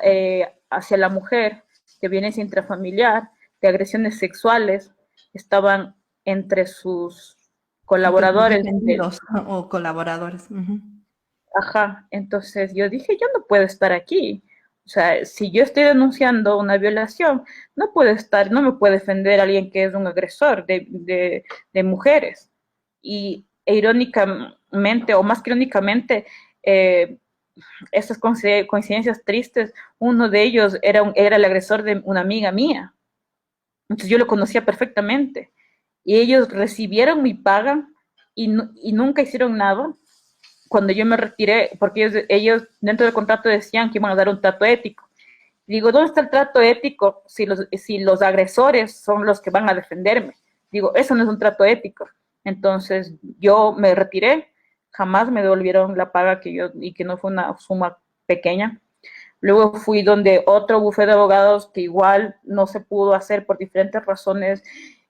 hacia la mujer, de violencia intrafamiliar, de agresiones sexuales, estaban entre sus colaboradores. O colaboradores. Ajá, entonces yo dije, yo no puedo estar aquí. O sea, si yo estoy denunciando una violación, no me puede defender alguien que es un agresor de mujeres. E irónicamente, o más que irónicamente, esas coincidencias tristes, uno de ellos era el agresor de una amiga mía. Entonces yo lo conocía perfectamente. Y ellos recibieron mi paga y nunca hicieron nada cuando yo me retiré, porque ellos dentro del contrato decían que iban a dar un trato ético. Digo, ¿dónde está el trato ético si los agresores son los que van a defenderme? Digo, eso no es un trato ético. Entonces yo me retiré, jamás me devolvieron la paga y que no fue una suma pequeña. Luego fui donde otro bufete de abogados que igual no se pudo hacer por diferentes razones.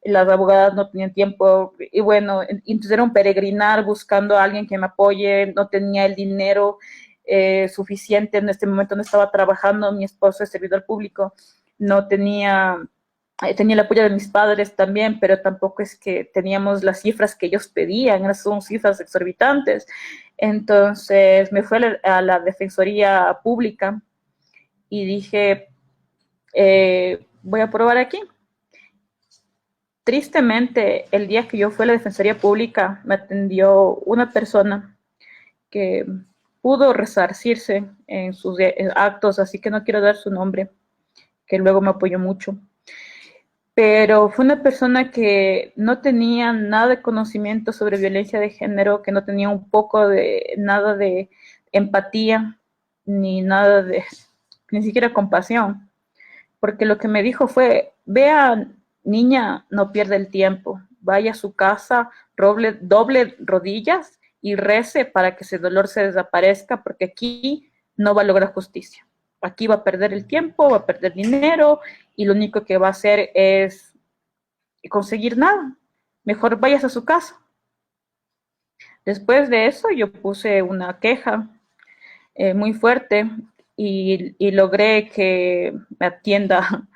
Las abogadas no tenían tiempo y bueno, entonces era un peregrinar buscando a alguien que me apoye, no tenía el dinero suficiente, en este momento no estaba trabajando, mi esposo es servidor público, no tenía el apoyo de mis padres también, pero tampoco es que teníamos las cifras que ellos pedían, son cifras exorbitantes. Entonces me fui a la Defensoría Pública y dije, voy a probar aquí. Tristemente, el día que yo fui a la Defensoría Pública, me atendió una persona que pudo resarcirse en sus actos, así que no quiero dar su nombre, que luego me apoyó mucho. Pero fue una persona que no tenía nada de conocimiento sobre violencia de género, que no tenía un poco de nada de empatía, ni nada de, ni siquiera compasión, porque lo que me dijo fue, vea, niña, no pierda el tiempo, vaya a su casa, doble rodillas y rece para que ese dolor se desaparezca, porque aquí no va a lograr justicia. Aquí va a perder el tiempo, va a perder dinero y lo único que va a hacer es conseguir nada. Mejor vayas a su casa. Después de eso yo puse una queja muy fuerte y logré que me atienda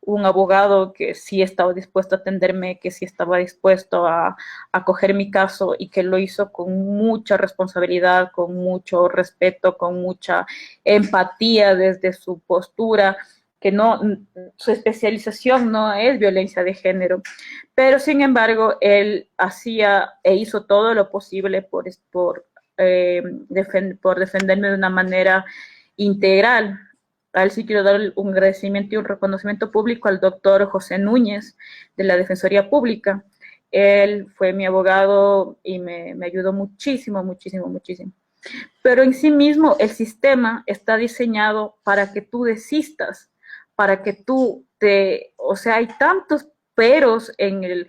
un abogado que sí estaba dispuesto a atenderme, que sí estaba dispuesto a coger mi caso y que lo hizo con mucha responsabilidad, con mucho respeto, con mucha empatía desde su postura, que no, su especialización no es violencia de género, pero sin embargo él hacía e hizo todo lo posible por defenderme de una manera integral. A él sí quiero dar un agradecimiento y un reconocimiento público al doctor José Núñez de la Defensoría Pública. Él fue mi abogado y me ayudó muchísimo, muchísimo, muchísimo. Pero en sí mismo el sistema está diseñado para que tú desistas, para que o sea, hay tantos peros en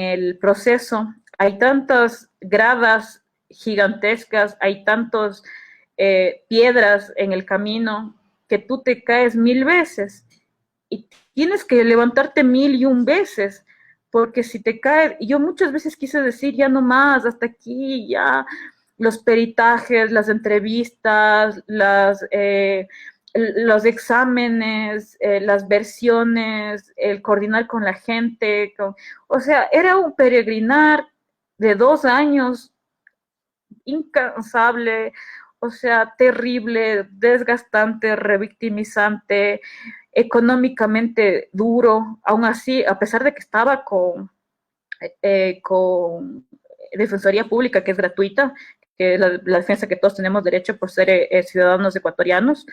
el proceso, hay tantas gradas gigantescas, hay tantos piedras en el camino que tú te caes 1000 veces y tienes que levantarte 1001 veces, porque si te caes, yo muchas veces quise decir ya no más, hasta aquí, ya los peritajes, las entrevistas, los exámenes, las versiones, el coordinar con la gente, o sea, era un peregrinar de 2 años incansable, o sea, terrible, desgastante, revictimizante, económicamente duro, aún así, a pesar de que estaba con Defensoría Pública, que es gratuita, que es la defensa que todos tenemos derecho por ser ciudadanos ecuatorianos,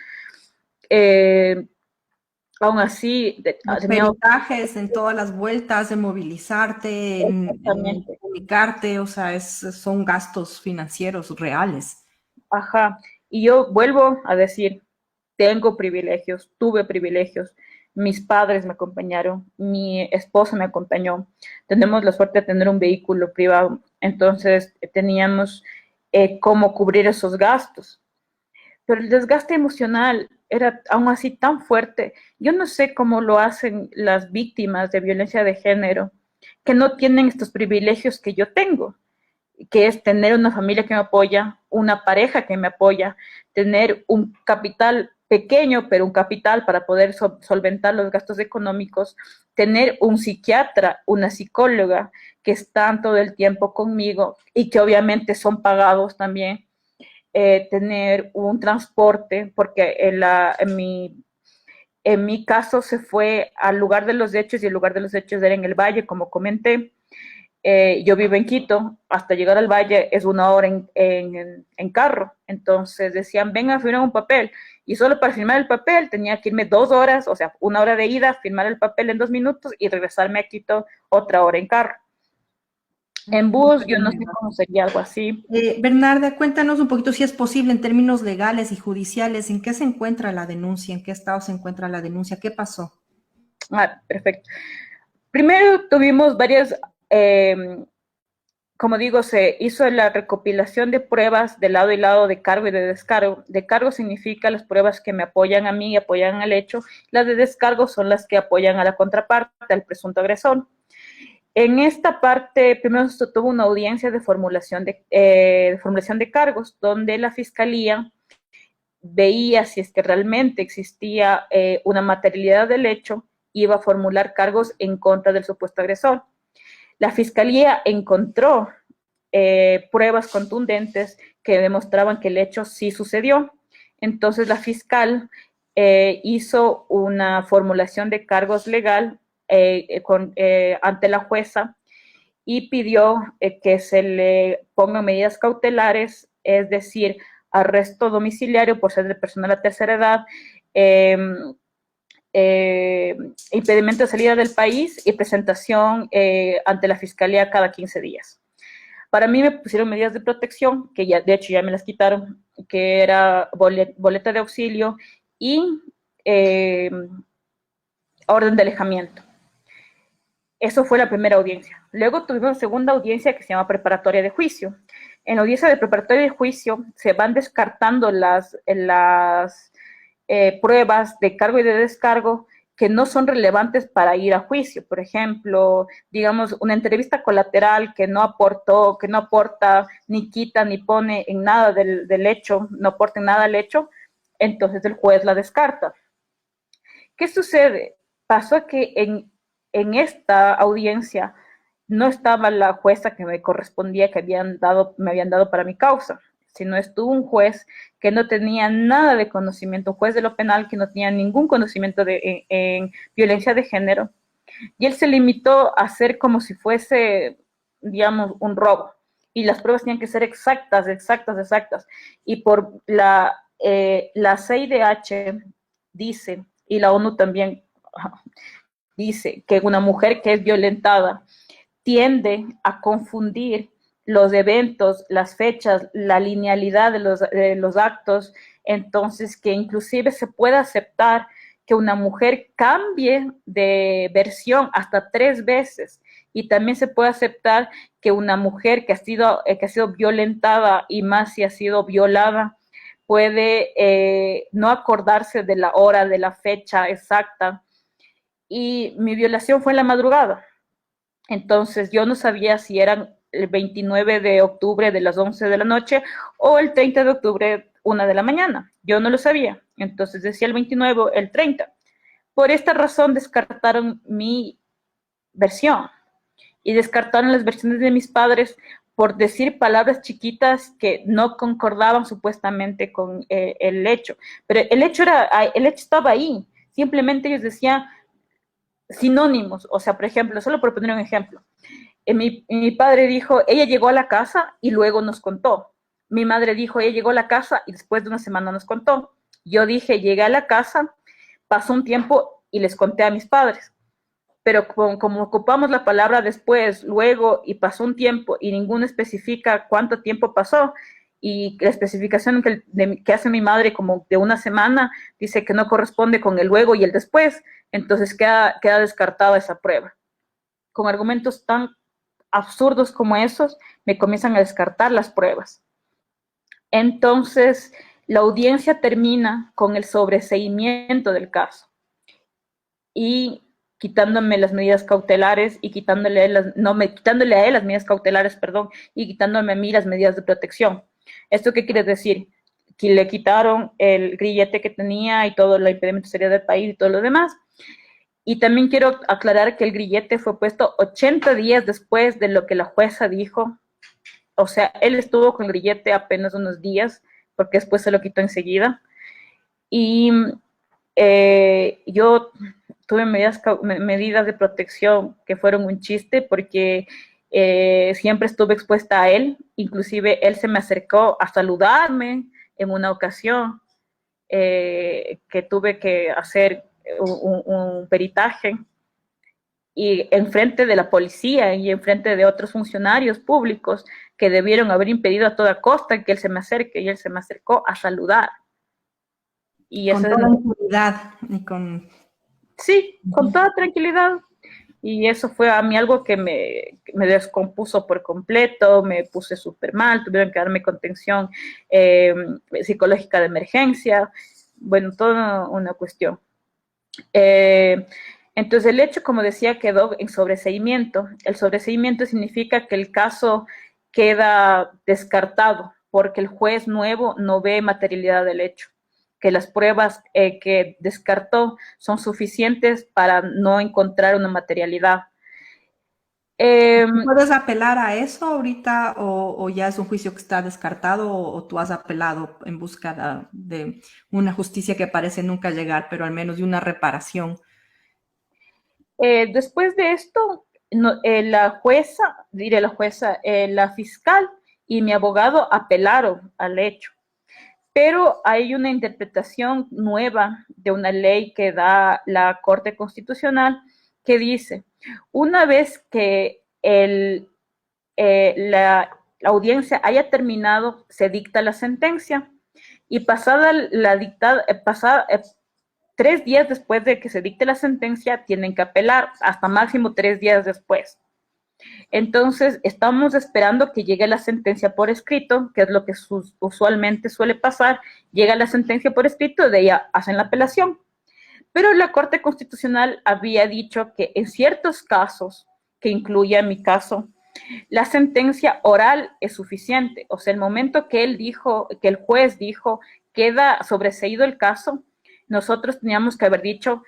aún así... Los peritajes en todas las vueltas, de movilizarte, en comunicarte, o sea, son gastos financieros reales. Ajá, y yo vuelvo a decir, tengo privilegios, tuve privilegios, mis padres me acompañaron, mi esposo me acompañó, tenemos la suerte de tener un vehículo privado, entonces teníamos cómo cubrir esos gastos. Pero el desgaste emocional era aún así tan fuerte. Yo no sé cómo lo hacen las víctimas de violencia de género, que no tienen estos privilegios que yo tengo, que es tener una familia que me apoya, una pareja que me apoya, tener un capital pequeño, pero un capital para poder solventar los gastos económicos, tener un psiquiatra, una psicóloga que están todo el tiempo conmigo y que obviamente son pagados también, tener un transporte, porque en mi caso se fue al lugar de los hechos y el lugar de los hechos era en el Valle, como comenté. Yo vivo en Quito, hasta llegar al Valle es 1 hora en carro, entonces decían, ven a firmar un papel, y solo para firmar el papel tenía que irme 2 horas, o sea, 1 hora de ida, firmar el papel en 2 minutos y regresarme a Quito otra hora en carro. En bus, yo no sé cómo sería algo así. Bernarda, cuéntanos un poquito si es posible en términos legales y judiciales, ¿en qué se encuentra la denuncia? ¿En qué estado se encuentra la denuncia? ¿Qué pasó? Perfecto. Primero tuvimos varias, como digo, se hizo la recopilación de pruebas de lado y lado, de cargo y de descargo. De cargo significa las pruebas que me apoyan a mí y apoyan al hecho. Las de descargo son las que apoyan a la contraparte, al presunto agresor. En esta parte, primero se tuvo una audiencia de formulación de cargos, donde la fiscalía veía si es que realmente existía una materialidad del hecho, iba a formular cargos en contra del supuesto agresor. La fiscalía encontró pruebas contundentes que demostraban que el hecho sí sucedió. Entonces la fiscal hizo una formulación de cargos legal ante la jueza y pidió que se le pongan medidas cautelares, es decir, arresto domiciliario por ser de persona de la tercera edad, impedimento de salida del país y presentación ante la fiscalía cada 15 días. Para mí me pusieron medidas de protección, que ya, de hecho ya me las quitaron, que era boleta de auxilio y orden de alejamiento. Eso fue la primera audiencia. Luego tuvimos una segunda audiencia que se llama preparatoria de juicio. En la audiencia de preparatoria de juicio se van descartando las pruebas de cargo y de descargo que no son relevantes para ir a juicio. Por ejemplo, digamos, una entrevista colateral que no aporta, ni quita, ni pone en nada del hecho, no aporta en nada al hecho, entonces el juez la descarta. ¿Qué sucede? Pasó que en esta audiencia no estaba la jueza que me correspondía, que me habían dado para mi causa, sino estuvo un juez que no tenía nada de conocimiento, un juez de lo penal que no tenía ningún conocimiento en violencia de género, y él se limitó a hacer como si fuese, digamos, un robo, y las pruebas tenían que ser exactas, y por la CIDH dice, y la ONU también dice, que una mujer que es violentada tiende a confundir los eventos, las fechas, la linealidad de los actos, entonces que inclusive se puede aceptar que una mujer cambie de versión hasta 3 veces, y también se puede aceptar que una mujer que ha sido violentada, y más si ha sido violada, puede no acordarse de la hora, de la fecha exacta. Y mi violación fue en la madrugada. Entonces yo no sabía si eran el 29 de octubre de las 11 de la noche o el 30 de octubre 1 de la mañana. Yo no lo sabía. Entonces decía el 29 o el 30. Por esta razón descartaron mi versión y descartaron las versiones de mis padres por decir palabras chiquitas que no concordaban supuestamente con el hecho. Pero el hecho estaba ahí. Simplemente ellos decían sinónimos. O sea, por ejemplo, solo por poner un ejemplo. Mi padre dijo, ella llegó a la casa y luego nos contó. Mi madre dijo, ella llegó a la casa y después de una semana nos contó. Yo dije, llegué a la casa, pasó un tiempo y les conté a mis padres. Pero como ocupamos la palabra después, luego y pasó un tiempo y ninguno especifica cuánto tiempo pasó, y la especificación que hace mi madre como de una semana dice que no corresponde con el luego y el después, entonces queda descartada esa prueba. Con argumentos tan absurdos como esos, me comienzan a descartar las pruebas. Entonces, la audiencia termina con el sobreseimiento del caso y quitándome las medidas cautelares y quitándole a él las medidas cautelares, y quitándome a mí las medidas de protección. ¿Esto qué quiere decir? Que le quitaron el grillete que tenía y todo el impedimento sería del país y todo lo demás. Y también quiero aclarar que el grillete fue puesto 80 días después de lo que la jueza dijo. O sea, él estuvo con el grillete apenas unos días, porque después se lo quitó enseguida. Y yo tuve medidas de protección que fueron un chiste, porque siempre estuve expuesta a él. Inclusive él se me acercó a saludarme en una ocasión que tuve que hacer un peritaje, y enfrente de la policía y enfrente de otros funcionarios públicos que debieron haber impedido a toda costa que él se me acerque, y él se me acercó a saludar. Y con toda impunidad y Sí, con toda tranquilidad. Y eso fue a mí algo que me descompuso por completo, me puse súper mal, tuvieron que darme contención psicológica de emergencia, bueno, toda una cuestión. Entonces el hecho, como decía, quedó en sobreseimiento. El sobreseimiento significa que el caso queda descartado porque el juez nuevo no ve materialidad del hecho, que las pruebas que descartó son suficientes para no encontrar una materialidad. ¿Puedes apelar a eso ahorita o ya es un juicio que está descartado, o tú has apelado en busca de una justicia que parece nunca llegar, pero al menos de una reparación? Después de esto, la fiscal y mi abogado apelaron al hecho. pero hay una interpretación nueva de una ley que da la Corte Constitucional que dice, una vez que la audiencia haya terminado, se dicta la sentencia y pasada la dictada, 3 días después de que se dicte la sentencia, tienen que apelar, hasta máximo 3 días después. Entonces, estamos esperando que llegue la sentencia por escrito, que es lo que usualmente suele pasar. Llega la sentencia por escrito, de ella hacen la apelación. Pero la Corte Constitucional había dicho que en ciertos casos, que incluye mi caso, la sentencia oral es suficiente. O sea, el momento que el juez dijo, queda sobreseído el caso, nosotros teníamos que haber dicho,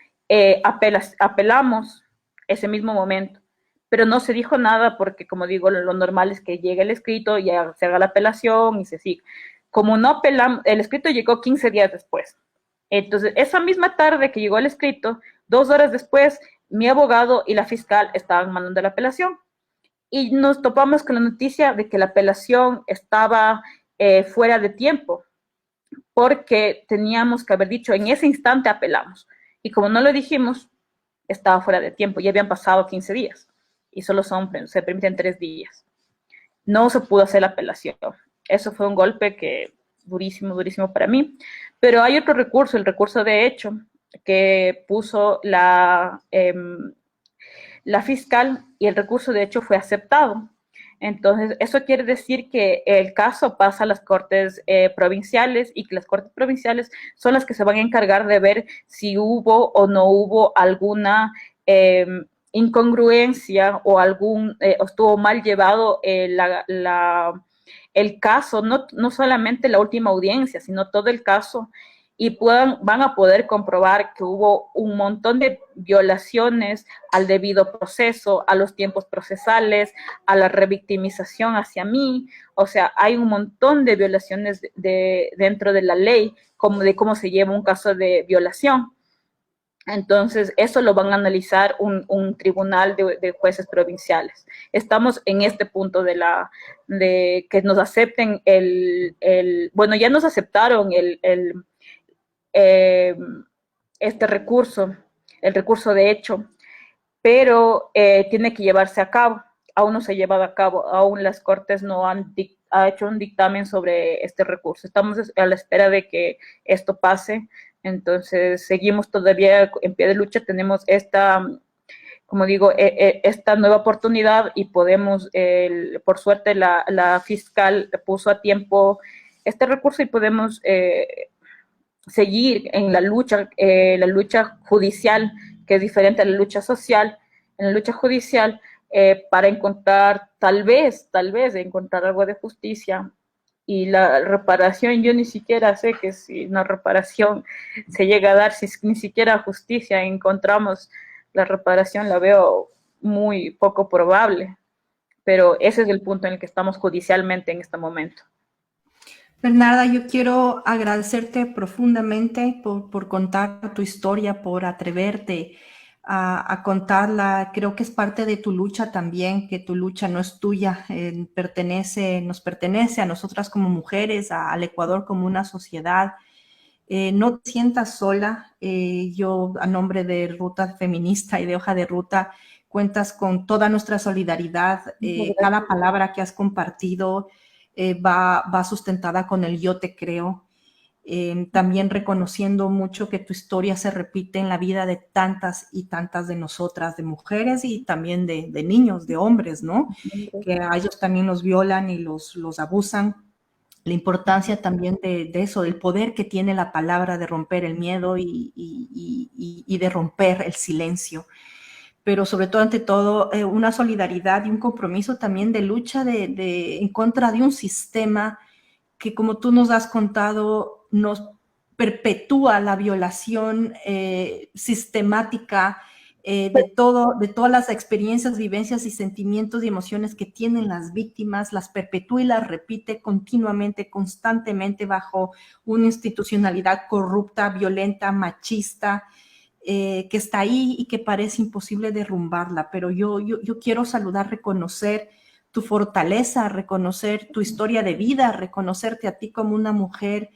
apelamos ese mismo momento. Pero no se dijo nada porque, como digo, lo normal es que llegue el escrito, ya se haga la apelación y se siga. Como no apelamos, el escrito llegó 15 días después. Entonces, esa misma tarde que llegó el escrito, 2 horas después, mi abogado y la fiscal estaban mandando la apelación. Y nos topamos con la noticia de que la apelación estaba fuera de tiempo, porque teníamos que haber dicho, en ese instante apelamos. Y como no lo dijimos, estaba fuera de tiempo, ya habían pasado 15 días. Y solo se permiten 3 días. No se pudo hacer la apelación. Eso fue un golpe que durísimo, durísimo para mí. Pero hay otro recurso, el recurso de hecho, que puso la fiscal, y el recurso de hecho fue aceptado. Entonces, eso quiere decir que el caso pasa a las cortes provinciales, y que las cortes provinciales son las que se van a encargar de ver si hubo o no hubo alguna incongruencia o estuvo mal llevado el caso, no solamente la última audiencia, sino todo el caso, y van a poder comprobar que hubo un montón de violaciones al debido proceso, a los tiempos procesales, a la revictimización hacia mí. O sea, hay un montón de violaciones dentro de la ley, como de cómo se lleva un caso de violación. Entonces, eso lo van a analizar un tribunal de jueces provinciales. Estamos en este punto de que nos acepten bueno, ya nos aceptaron este recurso, el recurso de hecho, pero tiene que llevarse a cabo. Aún no se ha llevado a cabo, aún las cortes no han hecho un dictamen sobre este recurso. Estamos a la espera de que esto pase. Entonces, seguimos todavía en pie de lucha, tenemos como digo, esta nueva oportunidad, y podemos, por suerte, la fiscal puso a tiempo este recurso y podemos seguir en la lucha judicial, que es diferente a la lucha social. En la lucha judicial, para encontrar, tal vez, encontrar algo de justicia. Y la reparación, yo ni siquiera sé que si una reparación se llega a dar, si ni siquiera justicia encontramos, la reparación la veo muy poco probable. Pero ese es el punto en el que estamos judicialmente en este momento. Bernarda, yo quiero agradecerte profundamente por contar tu historia, por atreverte a contarla. Creo que es parte de tu lucha también, que tu lucha no es tuya, nos pertenece a nosotras como mujeres, al Ecuador como una sociedad. No te sientas sola. Yo, a nombre de Ruta Feminista y de Hoja de Ruta, cuentas con toda nuestra solidaridad. Cada palabra que has compartido va sustentada con el yo te creo. También reconociendo mucho que tu historia se repite en la vida de tantas y tantas de nosotras, de mujeres y también de niños, de hombres, ¿no? Que a ellos también los violan y los abusan. La importancia también de eso, del poder que tiene la palabra de romper el miedo y de romper el silencio. Pero sobre todo, ante todo, una solidaridad y un compromiso también de lucha en contra de un sistema que, como tú nos has contado, nos perpetúa la violación sistemática de todas las experiencias, vivencias y sentimientos y emociones que tienen las víctimas, las perpetúa y las repite continuamente, constantemente, bajo una institucionalidad corrupta, violenta, machista, que está ahí y que parece imposible derrumbarla. Pero yo quiero saludar, reconocer tu fortaleza, reconocer tu historia de vida, reconocerte a ti como una mujer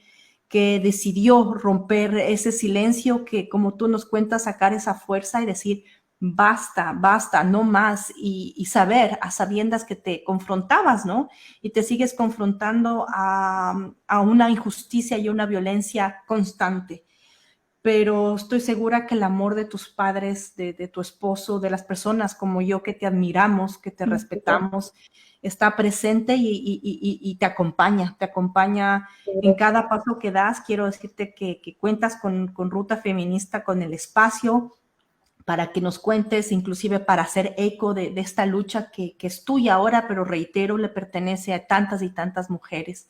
que decidió romper ese silencio, que como tú nos cuentas, sacar esa fuerza y decir, basta, basta, no más, y saber a sabiendas que te confrontabas, ¿no? Y te sigues confrontando a una injusticia y una violencia constante. Pero estoy segura que el amor de tus padres, de tu esposo, de las personas como yo que te admiramos, que te respetamos, está presente y te acompaña en cada paso que das. Quiero decirte que cuentas con Ruta Feminista, con el espacio para que nos cuentes, inclusive para hacer eco de esta lucha que es tuya ahora, pero reitero, le pertenece a tantas y tantas mujeres.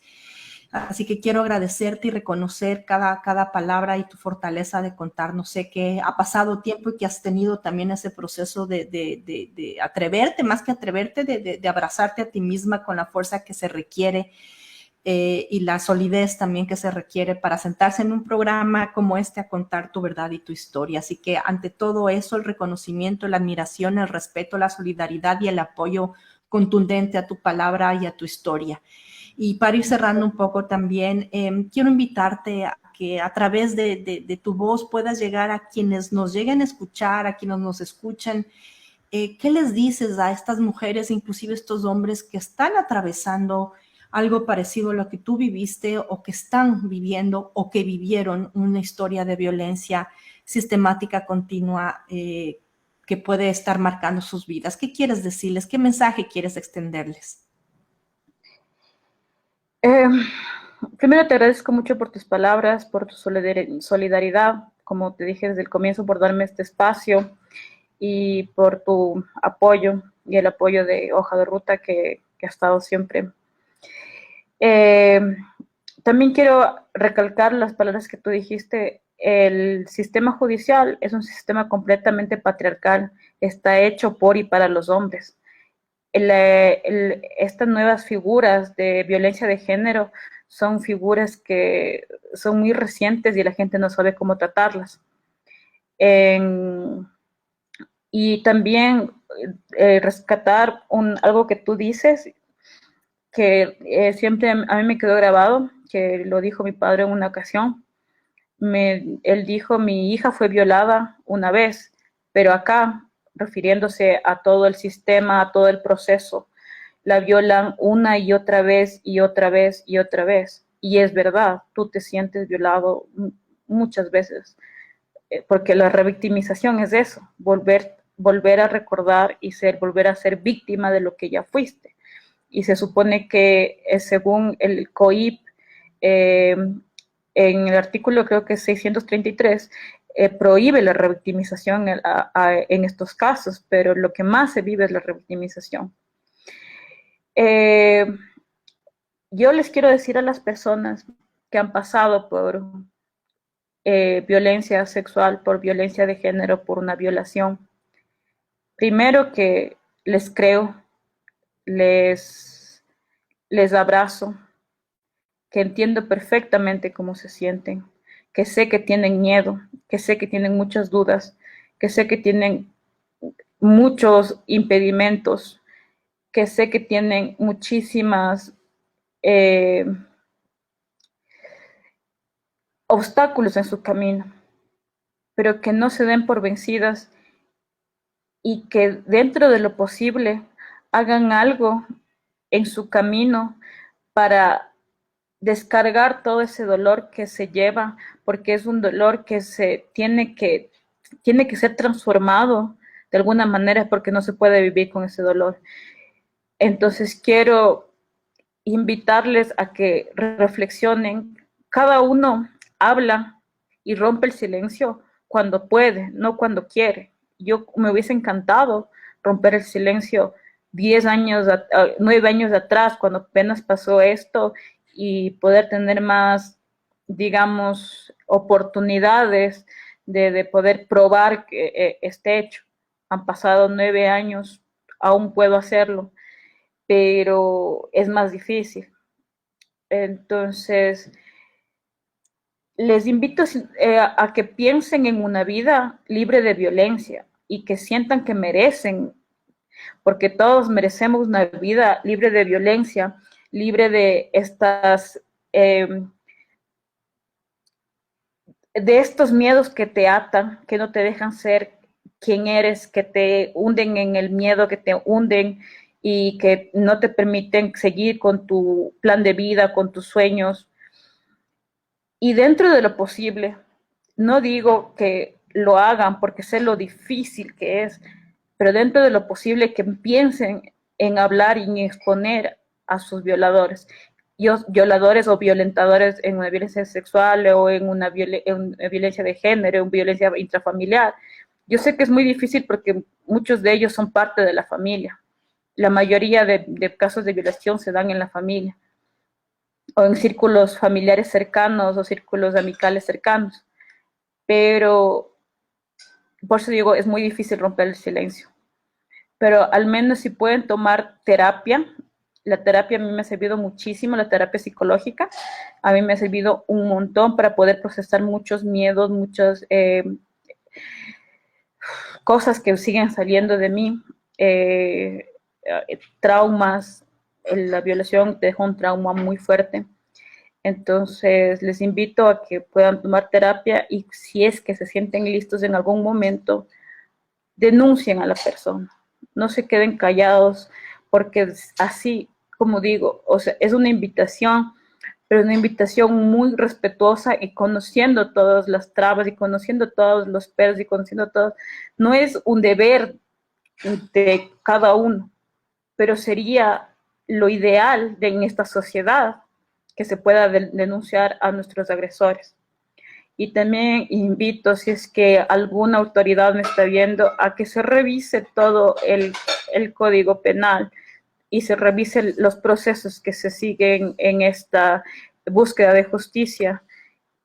Así que quiero agradecerte y reconocer cada palabra y tu fortaleza de contarnos. Sé que ha pasado tiempo y que has tenido también ese proceso de atreverte, más que atreverte, de abrazarte a ti misma con la fuerza que se requiere y la solidez también que se requiere para sentarse en un programa como este a contar tu verdad y tu historia. Así que ante todo eso, el reconocimiento, la admiración, el respeto, la solidaridad y el apoyo contundente a tu palabra y a tu historia. Y para ir cerrando un poco también, quiero invitarte a que a través de tu voz puedas llegar a quienes nos lleguen a escuchar, a quienes nos escuchan. ¿Qué les dices a estas mujeres, inclusive estos hombres que están atravesando algo parecido a lo que tú viviste o que están viviendo o que vivieron una historia de violencia sistemática continua que puede estar marcando sus vidas? ¿Qué quieres decirles? ¿Qué mensaje quieres extenderles? Primero te agradezco mucho por tus palabras, por tu solidaridad, como te dije desde el comienzo, por darme este espacio y por tu apoyo y el apoyo de Hoja de Ruta que ha estado siempre. También quiero recalcar las palabras que tú dijiste. El sistema judicial es un sistema completamente patriarcal, está hecho por y para los hombres. Estas nuevas figuras de violencia de género son figuras que son muy recientes y la gente no sabe cómo tratarlas. Y también rescatar algo que tú dices, que siempre a mí me quedó grabado, que lo dijo mi padre en una ocasión. Él dijo, mi hija fue violada una vez, pero acá, refiriéndose a todo el sistema, a todo el proceso, la violan una y otra vez y otra vez y otra vez. Y es verdad, tú te sientes violado muchas veces, porque la revictimización es eso, volver a recordar y volver a ser víctima de lo que ya fuiste. Y se supone que según el COIP, en el artículo creo que 633, prohíbe la revictimización en estos casos, pero lo que más se vive es la revictimización. Yo les quiero decir a las personas que han pasado por violencia sexual, por violencia de género, por una violación, primero que les creo, les abrazo, que entiendo perfectamente cómo se sienten, que sé que tienen miedo, que sé que tienen muchas dudas, que sé que tienen muchos impedimentos, que sé que tienen muchísimas obstáculos en su camino, pero que no se den por vencidas y que dentro de lo posible hagan algo en su camino para descargar todo ese dolor que se lleva, porque es un dolor que tiene que ser transformado de alguna manera, porque no se puede vivir con ese dolor. Entonces quiero invitarles a que reflexionen. Cada uno habla y rompe el silencio cuando puede, no cuando quiere. Yo me hubiese encantado romper el silencio 9 años atrás, cuando apenas pasó esto, y poder tener más, digamos, oportunidades de poder probar que este hecho. Han pasado 9 años, aún puedo hacerlo, pero es más difícil. Entonces, les invito a que piensen en una vida libre de violencia y que sientan que merecen, porque todos merecemos una vida libre de violencia, libre de estas de estos miedos que te atan, que no te dejan ser quien eres, que te hunden en el miedo, que te hunden y que no te permiten seguir con tu plan de vida, con tus sueños. Y dentro de lo posible, no digo que lo hagan porque sé lo difícil que es, pero dentro de lo posible que piensen en hablar y en exponer a sus violadores, violadores o violentadores en una violencia sexual o en una violencia de género, en violencia intrafamiliar. Yo sé que es muy difícil porque muchos de ellos son parte de la familia. La mayoría de casos de violación se dan en la familia o en círculos familiares cercanos o círculos amicales cercanos. Pero por eso digo, es muy difícil romper el silencio. Pero al menos si pueden tomar terapia, la terapia a mí me ha servido muchísimo, la terapia psicológica, a mí me ha servido un montón para poder procesar muchos miedos, muchas cosas que siguen saliendo de mí, traumas, la violación te dejó un trauma muy fuerte. Entonces, les invito a que puedan tomar terapia y si es que se sienten listos en algún momento, denuncien a la persona. No se queden callados, porque así, como digo, o sea, es una invitación, pero una invitación muy respetuosa y conociendo todas las trabas y conociendo todos los peros y conociendo todos. No es un deber de cada uno, pero sería lo ideal en esta sociedad que se pueda denunciar a nuestros agresores. Y también invito, si es que alguna autoridad me está viendo, a que se revise todo el Código Penal y se revisen los procesos que se siguen en esta búsqueda de justicia,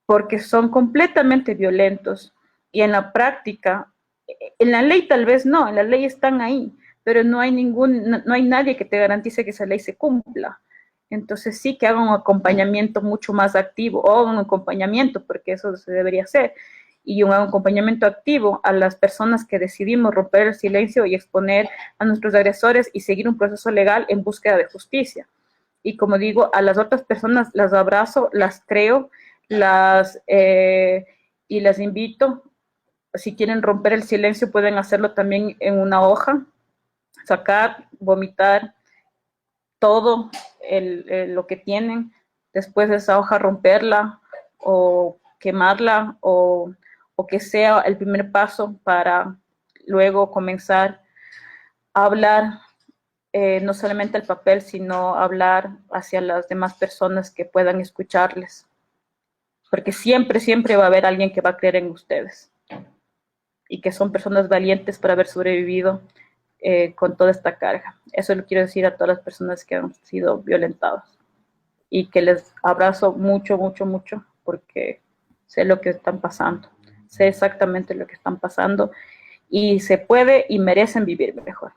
porque son completamente violentos. Y en la práctica, en la ley tal vez no, en la ley están ahí, pero no hay nadie que te garantice que esa ley se cumpla. Entonces sí que hagan un acompañamiento mucho más activo, o un acompañamiento, porque eso se debería hacer, y un acompañamiento activo a las personas que decidimos romper el silencio y exponer a nuestros agresores y seguir un proceso legal en búsqueda de justicia. Y como digo, a las otras personas las abrazo, las creo, y las invito. Si quieren romper el silencio, pueden hacerlo también en una hoja, sacar, vomitar todo lo que tienen, después de esa hoja romperla o quemarla o que sea el primer paso para luego comenzar a hablar no solamente al papel, sino hablar hacia las demás personas que puedan escucharles. Porque siempre, siempre va a haber alguien que va a creer en ustedes y que son personas valientes por haber sobrevivido con toda esta carga. Eso lo quiero decir a todas las personas que han sido violentadas y que les abrazo mucho, mucho, mucho, porque sé lo que están pasando, sé exactamente lo que están pasando y se puede y merecen vivir mejor.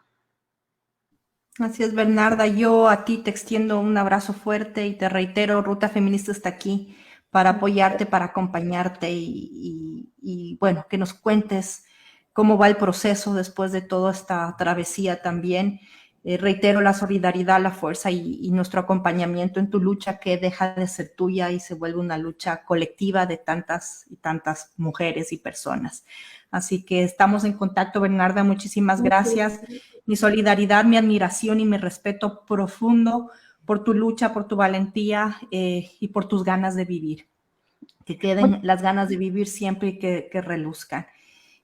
Así es, Bernarda. Yo a ti te extiendo un abrazo fuerte y te reitero, Ruta Feminista está aquí para apoyarte, para acompañarte y bueno, que nos cuentes cómo va el proceso después de toda esta travesía también. Reitero la solidaridad, la fuerza y nuestro acompañamiento en tu lucha, que deja de ser tuya y se vuelve una lucha colectiva de tantas y tantas mujeres y personas. Así que estamos en contacto, Bernarda. Muchísimas gracias. Mi solidaridad, mi admiración y mi respeto profundo por tu lucha, por tu valentía y por tus ganas de vivir. Que queden las ganas de vivir siempre y que reluzcan.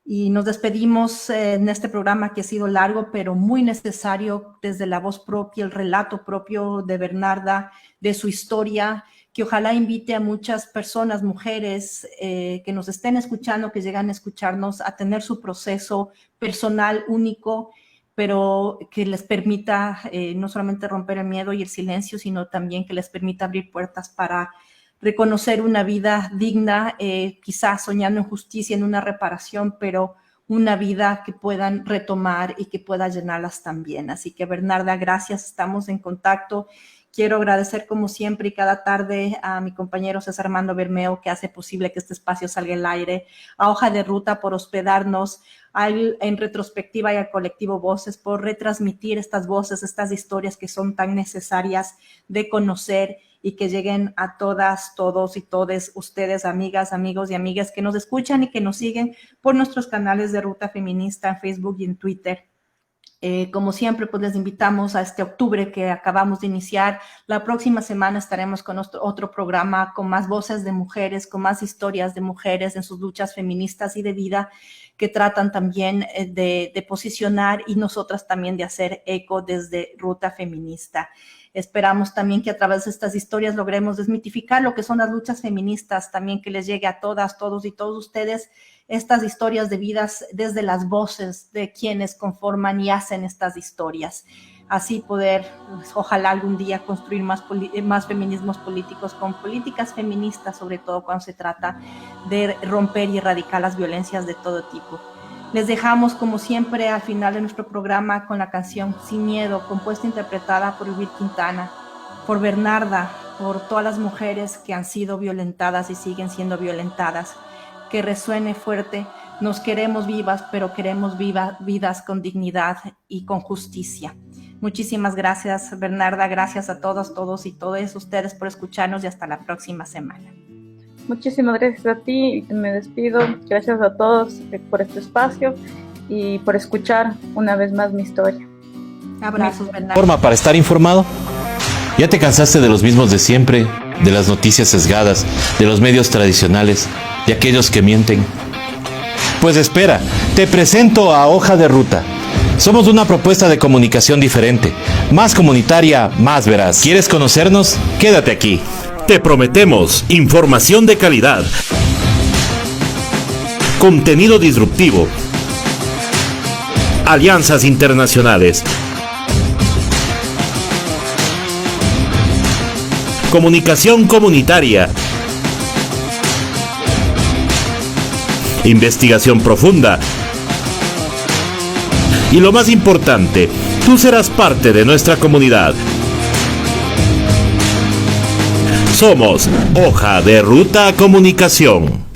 Y nos despedimos en este programa que ha sido largo, pero muy necesario, desde la voz propia, el relato propio de Bernarda, de su historia, que ojalá invite a muchas personas, mujeres que nos estén escuchando, que llegan a escucharnos, a tener su proceso personal único, pero que les permita no solamente romper el miedo y el silencio, sino también que les permita abrir puertas para reconocer una vida digna, quizás soñando en justicia, en una reparación, pero una vida que puedan retomar y que pueda llenarlas también. Así que, Bernarda, gracias, estamos en contacto. Quiero agradecer como siempre y cada tarde a mi compañero César Armando Bermeo, que hace posible que este espacio salga al aire, a Hoja de Ruta por hospedarnos, en retrospectiva y al colectivo Voces por retransmitir estas voces, estas historias que son tan necesarias de conocer y que lleguen a todas, todos y todes ustedes, amigas, amigos y amigas que nos escuchan y que nos siguen por nuestros canales de Ruta Feminista en Facebook y en Twitter. Como siempre, pues les invitamos a este octubre que acabamos de iniciar. La próxima semana estaremos con otro programa con más voces de mujeres, con más historias de mujeres en sus luchas feministas y de vida, que tratan también de posicionar y nosotras también de hacer eco desde Ruta Feminista. Esperamos también que a través de estas historias logremos desmitificar lo que son las luchas feministas, también que les llegue a todas, todos y todos ustedes estas historias de vidas desde las voces de quienes conforman y hacen estas historias. Así poder, pues, ojalá algún día construir más feminismos políticos con políticas feministas, sobre todo cuando se trata de romper y erradicar las violencias de todo tipo. Les dejamos, como siempre, al final de nuestro programa con la canción Sin Miedo, compuesta e interpretada por Elvir Quintana, por Bernarda, por todas las mujeres que han sido violentadas y siguen siendo violentadas. Que resuene fuerte, nos queremos vivas, pero queremos vidas con dignidad y con justicia. Muchísimas gracias, Bernarda, gracias a todos y todas ustedes por escucharnos y hasta la próxima semana. Muchísimas gracias a ti, me despido. Gracias a todos por este espacio y por escuchar una vez más mi historia. Abrazos, Bernarda. Forma para estar informado. ¿Ya te cansaste de los mismos de siempre, de las noticias sesgadas, de los medios tradicionales, de aquellos que mienten? Pues espera, te presento a Hoja de Ruta. Somos una propuesta de comunicación diferente, más comunitaria, más veraz. ¿Quieres conocernos? Quédate aquí. Te prometemos información de calidad, contenido disruptivo, alianzas internacionales, comunicación comunitaria, investigación profunda y lo más importante, tú serás parte de nuestra comunidad. Somos Hoja de Ruta Comunicación.